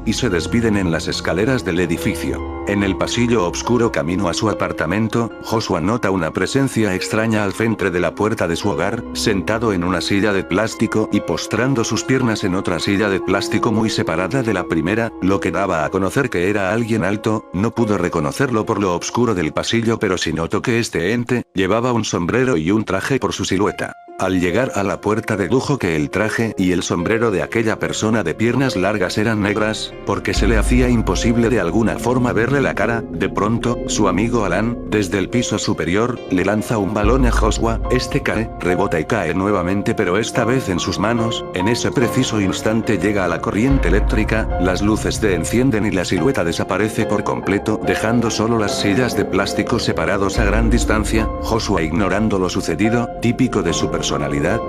y se despiden en las escaleras del edificio. En el pasillo oscuro camino a su apartamento, Joshua nota una presencia extraña al frente de la puerta de su hogar, sentado en una silla de plástico y postrando sus piernas en otra silla de plástico muy separada de la primera, lo que daba a conocer que era alguien alto. No pudo reconocerlo por lo oscuro del pasillo, pero sí notó que este ente llevaba un sombrero y un traje por su silueta. Al llegar a la puerta dedujo que el traje y el sombrero de aquella persona de piernas largas eran negras, porque se le hacía imposible de alguna forma verle la cara. De pronto, su amigo Alan, desde el piso superior, le lanza un balón a Joshua, este cae, rebota y cae nuevamente pero esta vez en sus manos. En ese preciso instante llega a la corriente eléctrica, las luces se encienden y la silueta desaparece por completo, dejando solo las sillas de plástico separados a gran distancia. Joshua, ignorando lo sucedido, típico de su personalidad,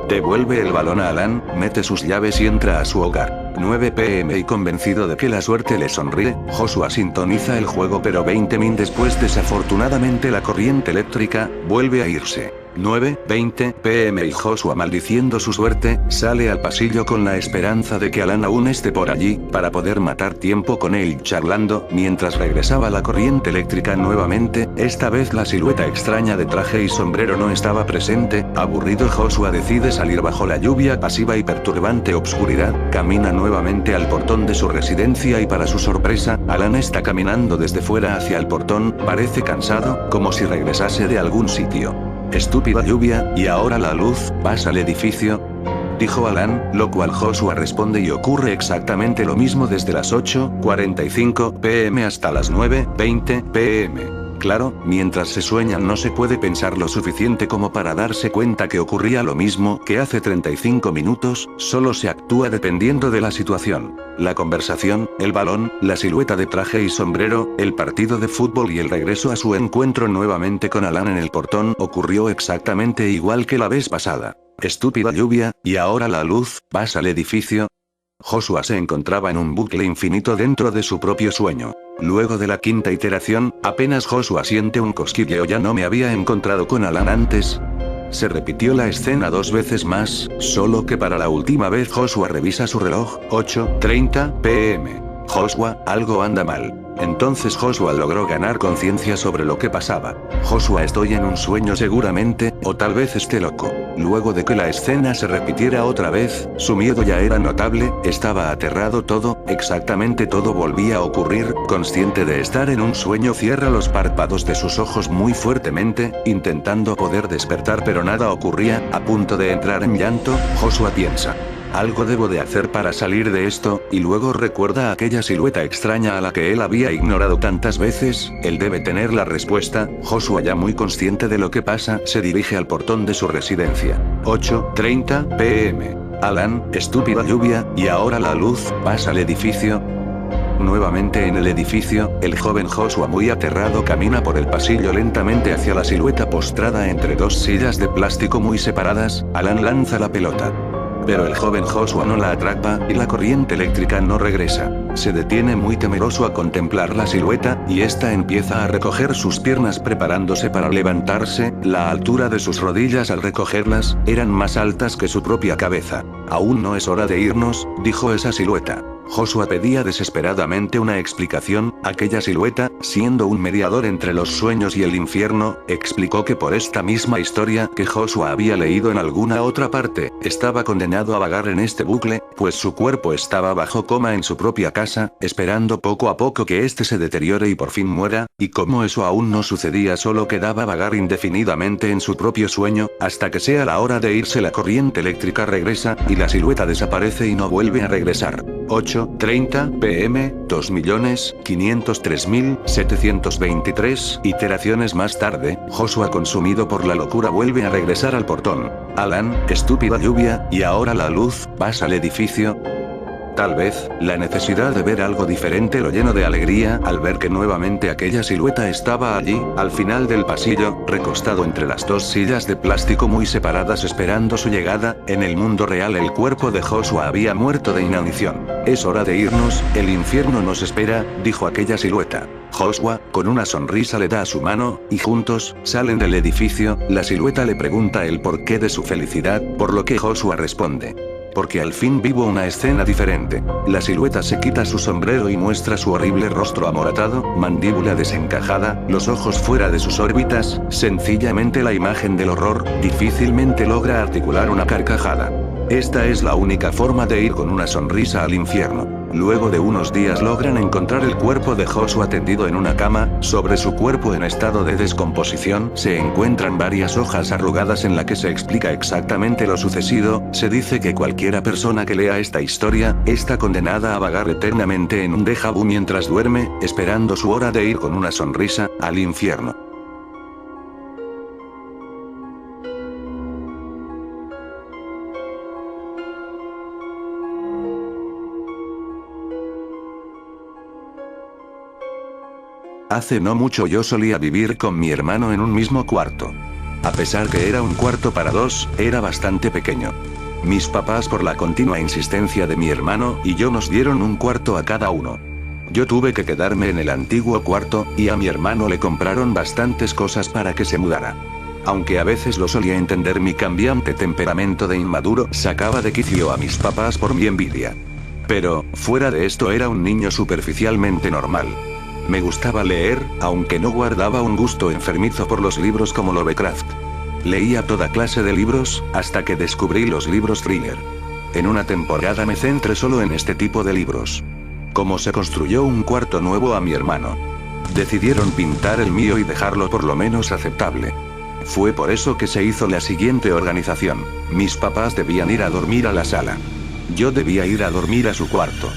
devuelve el balón a Alan, mete sus llaves y entra a su hogar. 9 p.m. y convencido de que la suerte le sonríe, Joshua sintoniza el juego pero 20 min después desafortunadamente la corriente eléctrica vuelve a irse. 9:20 p.m. y Joshua, maldiciendo su suerte, sale al pasillo con la esperanza de que Alan aún esté por allí, para poder matar tiempo con él charlando. Mientras regresaba la corriente eléctrica nuevamente, esta vez la silueta extraña de traje y sombrero no estaba presente. Aburrido, Joshua decide salir bajo la lluvia pasiva y perturbante obscuridad, camina nuevamente al portón de su residencia y para su sorpresa, Alan está caminando desde fuera hacia el portón, parece cansado, como si regresase de algún sitio. Estúpida lluvia, ¿y ahora la luz? ¿Vas al edificio?, dijo Alan, lo cual Joshua responde y ocurre exactamente lo mismo desde las 8:45 p.m. hasta las 9:20 p.m. Claro, mientras se sueña no se puede pensar lo suficiente como para darse cuenta que ocurría lo mismo que hace 35 minutos, solo se actúa dependiendo de la situación. La conversación, el balón, la silueta de traje y sombrero, el partido de fútbol y el regreso a su encuentro nuevamente con Alan en el portón ocurrió exactamente igual que la vez pasada. Estúpida lluvia, ¿y ahora la luz? ¿Vas al edificio? Joshua se encontraba en un bucle infinito dentro de su propio sueño. Luego de la quinta iteración, apenas Joshua siente un cosquilleo. Ya no me había encontrado con Alan antes. Se repitió la escena 2 veces más, solo que para la última vez Joshua revisa su reloj, 8:30 p.m. Joshua, algo anda mal. Entonces Joshua logró ganar conciencia sobre lo que pasaba. Joshua, estoy en un sueño seguramente, o tal vez esté loco. Luego de que la escena se repitiera otra vez, su miedo ya era notable, estaba aterrado, exactamente todo volvía a ocurrir. Consciente de estar en un sueño, cierra los párpados de sus ojos muy fuertemente, intentando poder despertar, pero nada ocurría. A punto de entrar en llanto, Joshua piensa: algo debo de hacer para salir de esto, y luego recuerda aquella silueta extraña a la que él había ignorado tantas veces. Él debe tener la respuesta. Joshua, ya muy consciente de lo que pasa, se dirige al portón de su residencia. 8:30 p.m. Alan, estúpida lluvia, ¿y ahora la luz? ¿Vas al edificio? Nuevamente en el edificio, el joven Joshua, muy aterrado, camina por el pasillo lentamente hacia la silueta postrada entre 2 sillas de plástico muy separadas. Alan lanza la pelota, pero el joven Joshua no la atrapa, y la corriente eléctrica no regresa. Se detiene muy temeroso a contemplar la silueta, y esta empieza a recoger sus piernas preparándose para levantarse. La altura de sus rodillas al recogerlas, eran más altas que su propia cabeza. Aún no es hora de irnos, dijo esa silueta. Joshua pedía desesperadamente una explicación. Aquella silueta, siendo un mediador entre los sueños y el infierno, explicó que por esta misma historia que Joshua había leído en alguna otra parte, estaba condenado a vagar en este bucle, pues su cuerpo estaba bajo coma en su propia casa, esperando poco a poco que éste se deteriore y por fin muera, y como eso aún no sucedía, solo quedaba vagar indefinidamente en su propio sueño, hasta que sea la hora de irse. La corriente eléctrica regresa, y la silueta desaparece y no vuelve a regresar. 8:30 p.m., 2.503.723 iteraciones más tarde, Joshua, consumido por la locura, vuelve a regresar al portón. Alan, estúpida lluvia, ¿y ahora la luz? ¿Vas al edificio? Tal vez, la necesidad de ver algo diferente lo llenó de alegría al ver que nuevamente aquella silueta estaba allí, al final del pasillo, recostado entre las 2 sillas de plástico muy separadas esperando su llegada. En el mundo real el cuerpo de Joshua había muerto de inanición. Es hora de irnos, el infierno nos espera, dijo aquella silueta. Joshua, con una sonrisa, le da su mano, y juntos, salen del edificio. La silueta le pregunta el porqué de su felicidad, por lo que Joshua responde: porque al fin vivo una escena diferente. La silueta se quita su sombrero y muestra su horrible rostro amoratado, mandíbula desencajada, los ojos fuera de sus órbitas, sencillamente la imagen del horror. Difícilmente logra articular una carcajada. Esta es la única forma de ir con una sonrisa al infierno. Luego de unos días logran encontrar el cuerpo de Joshua tendido en una cama. Sobre su cuerpo en estado de descomposición se encuentran varias hojas arrugadas en la que se explica exactamente lo sucedido. Se dice que cualquiera persona que lea esta historia, está condenada a vagar eternamente en un déjà vu mientras duerme, esperando su hora de ir con una sonrisa al infierno. Hace no mucho yo solía vivir con mi hermano en un mismo cuarto. A pesar que era un cuarto para 2, era bastante pequeño. Mis papás, por la continua insistencia de mi hermano y yo, nos dieron un cuarto a cada uno. Yo tuve que quedarme en el antiguo cuarto, y a mi hermano le compraron bastantes cosas para que se mudara. Aunque a veces lo solía entender, mi cambiante temperamento de inmaduro sacaba de quicio a mis papás por mi envidia. Pero, fuera de esto, era un niño superficialmente normal. Me gustaba leer, aunque no guardaba un gusto enfermizo por los libros como Lovecraft. Leía toda clase de libros, hasta que descubrí los libros thriller. En una temporada me centré solo en este tipo de libros. Como se construyó un cuarto nuevo a mi hermano. Decidieron pintar el mío y dejarlo por lo menos aceptable. Fue por eso que se hizo la siguiente organización. Mis papás debían ir a dormir a la sala. Yo debía ir a dormir a su cuarto.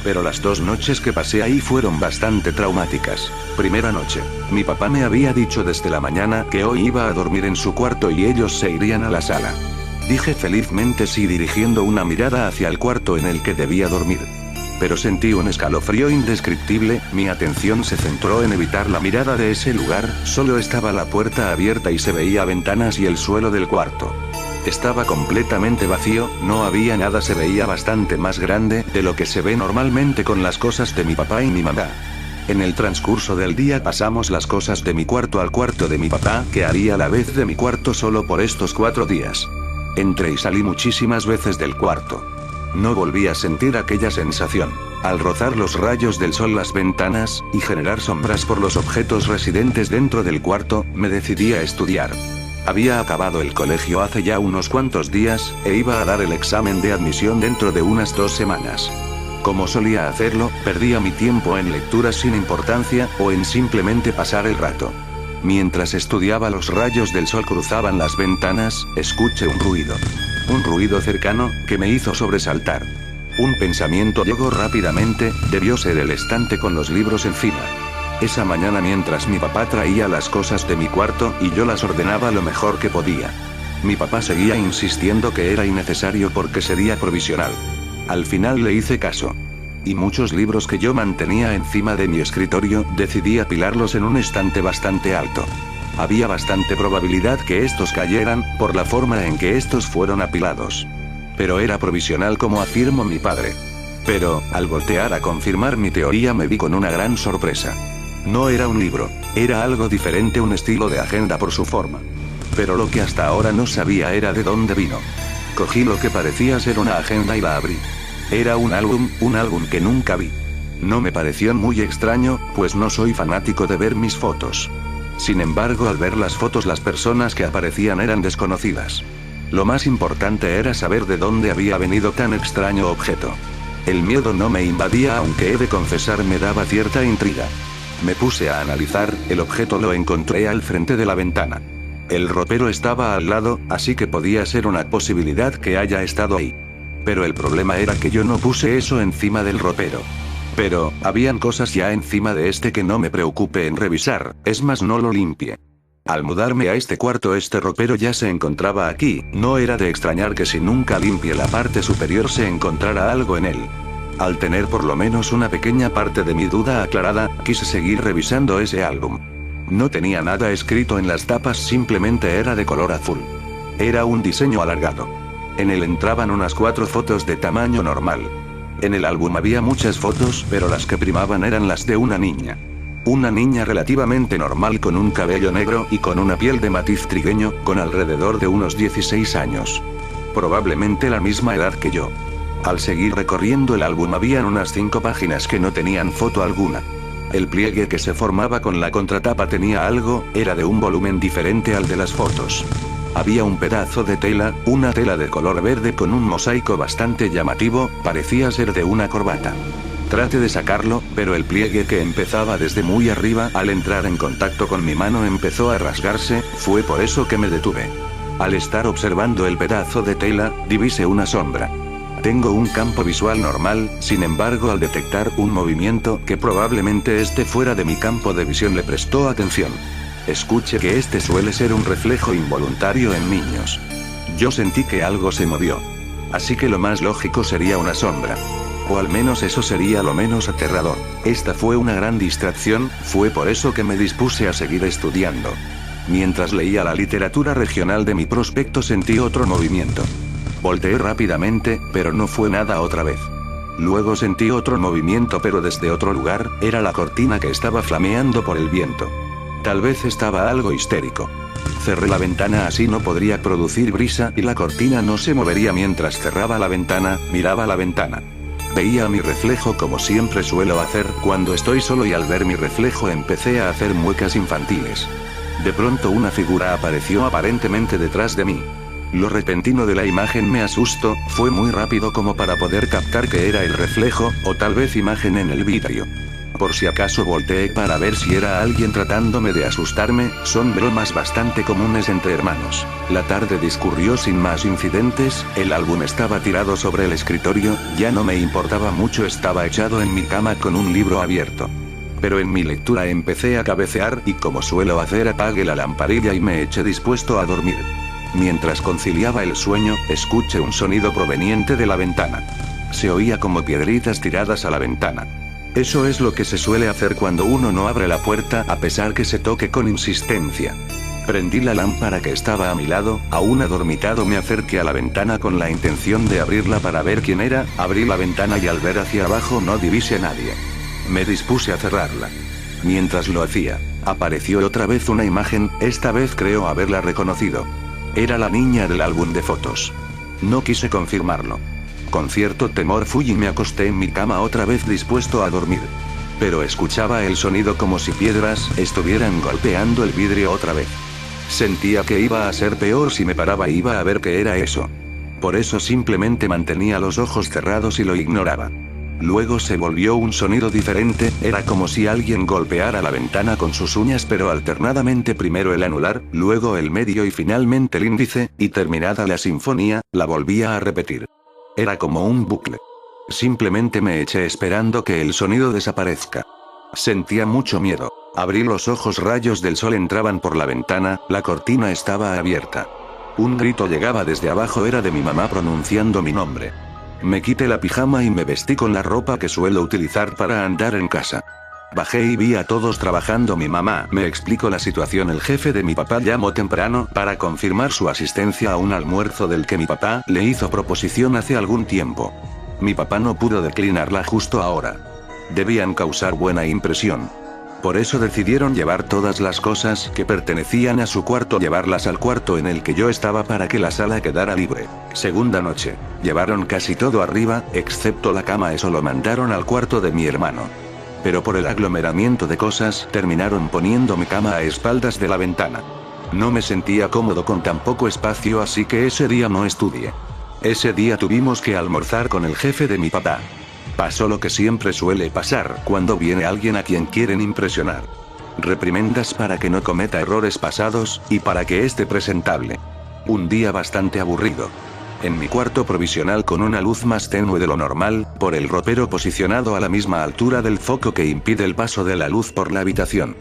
Pero las 2 noches que pasé ahí fueron bastante traumáticas. Primera noche, mi papá me había dicho desde la mañana que hoy iba a dormir en su cuarto y ellos se irían a la sala. Dije felizmente sí, dirigiendo una mirada hacia el cuarto en el que debía dormir. Pero sentí un escalofrío indescriptible, mi atención se centró en evitar la mirada de ese lugar, solo estaba la puerta abierta y se veía ventanas y el suelo del cuarto. Estaba completamente vacío, no había nada, se veía bastante más grande de lo que se ve normalmente con las cosas de mi papá y mi mamá. En el transcurso del día pasamos las cosas de mi cuarto al cuarto de mi papá, que haría la vez de mi cuarto solo por estos 4 días. Entré y salí muchísimas veces del cuarto. No volví a sentir aquella sensación. Al rozar los rayos del sol las ventanas, y generar sombras por los objetos residentes dentro del cuarto, me decidí a estudiar. Había acabado el colegio hace ya unos cuantos días, e iba a dar el examen de admisión dentro de unas 2 semanas. Como solía hacerlo, perdía mi tiempo en lecturas sin importancia, o en simplemente pasar el rato. Mientras estudiaba, los rayos del sol cruzaban las ventanas, escuché un ruido. Un ruido cercano, que me hizo sobresaltar. Un pensamiento llegó rápidamente, debió ser el estante con los libros encima. Esa mañana, mientras mi papá traía las cosas de mi cuarto y yo las ordenaba lo mejor que podía. Mi papá seguía insistiendo que era innecesario porque sería provisional. Al final le hice caso. Y muchos libros que yo mantenía encima de mi escritorio, decidí apilarlos en un estante bastante alto. Había bastante probabilidad que estos cayeran, por la forma en que estos fueron apilados. Pero era provisional, como afirmó mi padre. Pero, al voltear a confirmar mi teoría, me vi con una gran sorpresa. No era un libro, era algo diferente, un estilo de agenda por su forma. Pero lo que hasta ahora no sabía era de dónde vino. Cogí lo que parecía ser una agenda y la abrí. Era un álbum que nunca vi. No me pareció muy extraño, pues no soy fanático de ver mis fotos. Sin embargo, al ver las fotos, las personas que aparecían eran desconocidas. Lo más importante era saber de dónde había venido tan extraño objeto. El miedo no me invadía, aunque he de confesar me daba cierta intriga. Me puse a analizar, el objeto lo encontré al frente de la ventana. El ropero estaba al lado, así que podía ser una posibilidad que haya estado ahí. Pero el problema era que yo no puse eso encima del ropero. Pero, habían cosas ya encima de este que no me preocupé en revisar, es más, no lo limpié. Al mudarme a este cuarto, este ropero ya se encontraba aquí, no era de extrañar que si nunca limpié la parte superior se encontrara algo en él. Al tener por lo menos una pequeña parte de mi duda aclarada, quise seguir revisando ese álbum. No tenía nada escrito en las tapas, simplemente era de color azul. Era un diseño alargado. En él entraban unas 4 fotos de tamaño normal. En el álbum había muchas fotos, pero las que primaban eran las de una niña. Una niña relativamente normal, con un cabello negro y con una piel de matiz trigueño, con alrededor de unos 16 años. Probablemente la misma edad que yo. Al seguir recorriendo el álbum, habían unas 5 páginas que no tenían foto alguna. El pliegue que se formaba con la contratapa tenía algo, era de un volumen diferente al de las fotos. Había un pedazo de tela, una tela de color verde con un mosaico bastante llamativo, parecía ser de una corbata. Traté de sacarlo, pero el pliegue, que empezaba desde muy arriba, al entrar en contacto con mi mano empezó a rasgarse, fue por eso que me detuve. Al estar observando el pedazo de tela, divisé una sombra. Tengo un campo visual normal, sin embargo, al detectar un movimiento que probablemente esté fuera de mi campo de visión, le prestó atención. Escuché que este suele ser un reflejo involuntario en niños. Yo sentí que algo se movió. Así que lo más lógico sería una sombra. O al menos eso sería lo menos aterrador. Esta fue una gran distracción, fue por eso que me dispuse a seguir estudiando. Mientras leía la literatura regional de mi prospecto sentí otro movimiento. Volteé rápidamente, pero no fue nada otra vez. Luego sentí otro movimiento, pero desde otro lugar, era la cortina que estaba flameando por el viento. Tal vez estaba algo histérico. Cerré la ventana, así no podría producir brisa y la cortina no se movería mientras cerraba la ventana. Miraba la ventana. Veía mi reflejo como siempre suelo hacer cuando estoy solo, y al ver mi reflejo empecé a hacer muecas infantiles. De pronto una figura apareció aparentemente detrás de mí. Lo repentino de la imagen me asustó, fue muy rápido como para poder captar que era el reflejo, o tal vez imagen en el vidrio. Por si acaso volteé para ver si era alguien tratándome de asustarme. Son bromas bastante comunes entre hermanos. La tarde discurrió sin más incidentes, el álbum estaba tirado sobre el escritorio, ya no me importaba mucho, estaba echado en mi cama con un libro abierto. Pero en mi lectura empecé a cabecear y, como suelo hacer, apagué la lamparilla y me eché dispuesto a dormir. Mientras conciliaba el sueño, escuché un sonido proveniente de la ventana. Se oía como piedritas tiradas a la ventana. Eso es lo que se suele hacer cuando uno no abre la puerta a pesar que se toque con insistencia. Prendí la lámpara que estaba a mi lado, aún adormitado me acerqué a la ventana con la intención de abrirla para ver quién era. Abrí la ventana y al ver hacia abajo no divisé a nadie. Me dispuse a cerrarla. Mientras lo hacía, apareció otra vez una imagen, esta vez creo haberla reconocido. Era la niña del álbum de fotos. No quise confirmarlo. Con cierto temor fui y me acosté en mi cama otra vez dispuesto a dormir. Pero escuchaba el sonido como si piedras estuvieran golpeando el vidrio otra vez. Sentía que iba a ser peor si me paraba y iba a ver qué era eso. Por eso simplemente mantenía los ojos cerrados y lo ignoraba. Luego se volvió un sonido diferente, era como si alguien golpeara la ventana con sus uñas, pero alternadamente primero el anular, luego el medio y finalmente el índice, y terminada la sinfonía, la volvía a repetir. Era como un bucle. Simplemente me eché esperando que el sonido desaparezca. Sentía mucho miedo. Abrí los ojos, rayos del sol entraban por la ventana, la cortina estaba abierta. Un grito llegaba desde abajo, era de mi mamá pronunciando mi nombre. Me quité la pijama y me vestí con la ropa que suelo utilizar para andar en casa. Bajé y vi a todos trabajando. Mi mamá me explicó la situación. El jefe de mi papá llamó temprano para confirmar su asistencia a un almuerzo del que mi papá le hizo proposición hace algún tiempo. Mi papá no pudo declinarla justo ahora. Debían causar buena impresión. Por eso decidieron llevar todas las cosas que pertenecían a su cuarto, llevarlas al cuarto en el que yo estaba para que la sala quedara libre. Segunda noche. Llevaron casi todo arriba, excepto la cama. Eso lo mandaron al cuarto de mi hermano. Pero por el aglomeramiento de cosas, terminaron poniendo mi cama a espaldas de la ventana. No me sentía cómodo con tan poco espacio, así que ese día no estudié. Ese día tuvimos que almorzar con el jefe de mi papá. Pasó lo que siempre suele pasar cuando viene alguien a quien quieren impresionar. Reprimendas para que no cometa errores pasados, y para que esté presentable. Un día bastante aburrido. En mi cuarto provisional, con una luz más tenue de lo normal, por el ropero posicionado a la misma altura del foco que impide el paso de la luz por la habitación.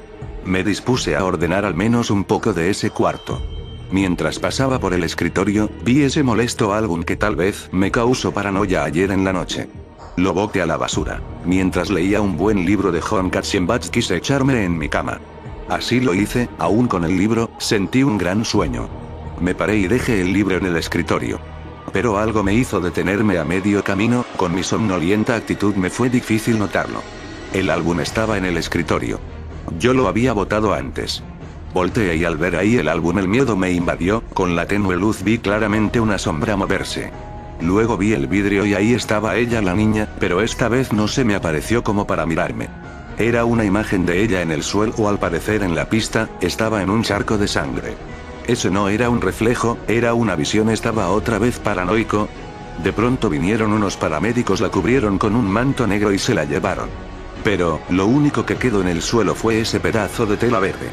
Me dispuse a ordenar al menos un poco de ese cuarto. Mientras pasaba por el escritorio, vi ese molesto álbum que tal vez me causó paranoia ayer en la noche. Lo boté a la basura. Mientras leía un buen libro de Jon Katzenbach quise echarme en mi cama. Así lo hice, aún con el libro, sentí un gran sueño. Me paré y dejé el libro en el escritorio. Pero algo me hizo detenerme a medio camino, con mi somnolienta actitud me fue difícil notarlo. El álbum estaba en el escritorio. Yo lo había botado antes. Volteé y al ver ahí el álbum el miedo me invadió, con la tenue luz vi claramente una sombra moverse. Luego vi el vidrio y ahí estaba ella, la niña, pero esta vez no se me apareció como para mirarme. Era una imagen de ella en el suelo, o al parecer en la pista, estaba en un charco de sangre. Ese no era un reflejo, era una visión. Estaba otra vez paranoico. De pronto vinieron unos paramédicos, la cubrieron con un manto negro y se la llevaron. Pero, lo único que quedó en el suelo fue ese pedazo de tela verde.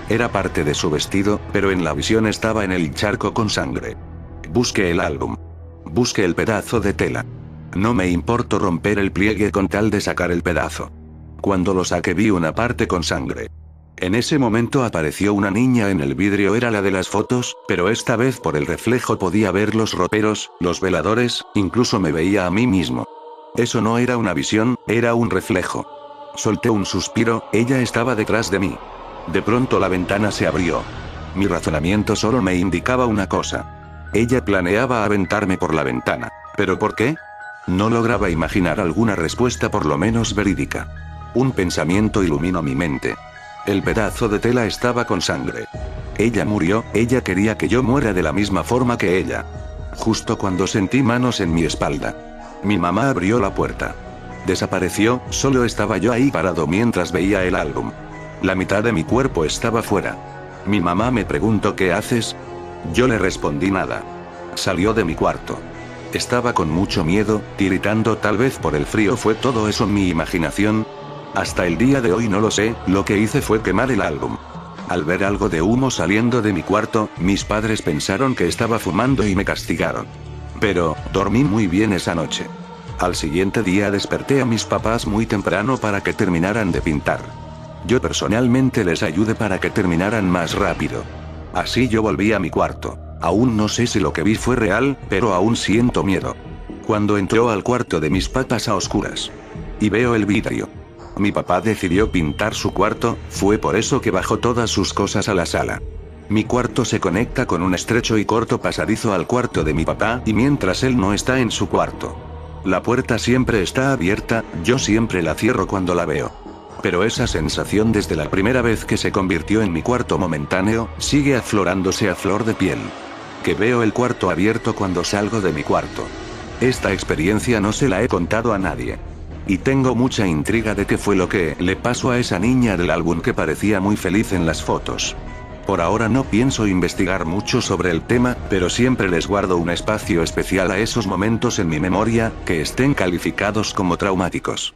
Era parte de su vestido, pero en la visión estaba en el charco con sangre. Busqué el álbum. Busqué el pedazo de tela. No me importó romper el pliegue con tal de sacar el pedazo. Cuando lo saqué vi una parte con sangre. En ese momento apareció una niña en el vidrio, era la de las fotos, pero esta vez por el reflejo podía ver los roperos, los veladores, incluso me veía a mí mismo. Eso no era una visión, era un reflejo. Solté un suspiro, ella estaba detrás de mí. De pronto la ventana se abrió. Mi razonamiento solo me indicaba una cosa. Ella planeaba aventarme por la ventana. ¿Pero por qué? No lograba imaginar alguna respuesta, por lo menos verídica. Un pensamiento iluminó mi mente. El pedazo de tela estaba con sangre. Ella murió, ella quería que yo muera de la misma forma que ella. Justo cuando sentí manos en mi espalda. Mi mamá abrió la puerta. Desapareció, solo estaba yo ahí parado mientras veía el álbum. La mitad de mi cuerpo estaba fuera. Mi mamá me preguntó ¿qué haces? Yo le respondí nada. Salió de mi cuarto. Estaba con mucho miedo, tiritando, tal vez por el frío. ¿Fue todo eso mi imaginación? Hasta el día de hoy no lo sé, lo que hice fue quemar el álbum. Al ver algo de humo saliendo de mi cuarto, mis padres pensaron que estaba fumando y me castigaron. Pero, dormí muy bien esa noche. Al siguiente día desperté a mis papás muy temprano para que terminaran de pintar. Yo personalmente les ayudé para que terminaran más rápido. Así yo volví a mi cuarto. Aún no sé si lo que vi fue real, pero aún siento miedo. Cuando entró al cuarto de mis papás a oscuras. Y veo el vidrio. Mi papá decidió pintar su cuarto, fue por eso que bajó todas sus cosas a la sala. Mi cuarto se conecta con un estrecho y corto pasadizo al cuarto de mi papá, y mientras él no está en su cuarto. La puerta siempre está abierta, yo siempre la cierro cuando la veo. Pero esa sensación desde la primera vez que se convirtió en mi cuarto momentáneo, sigue aflorándose a flor de piel. Que veo el cuarto abierto cuando salgo de mi cuarto. Esta experiencia no se la he contado a nadie. Y tengo mucha intriga de qué fue lo que le pasó a esa niña del álbum que parecía muy feliz en las fotos. Por ahora no pienso investigar mucho sobre el tema, pero siempre les guardo un espacio especial a esos momentos en mi memoria, que estén calificados como traumáticos.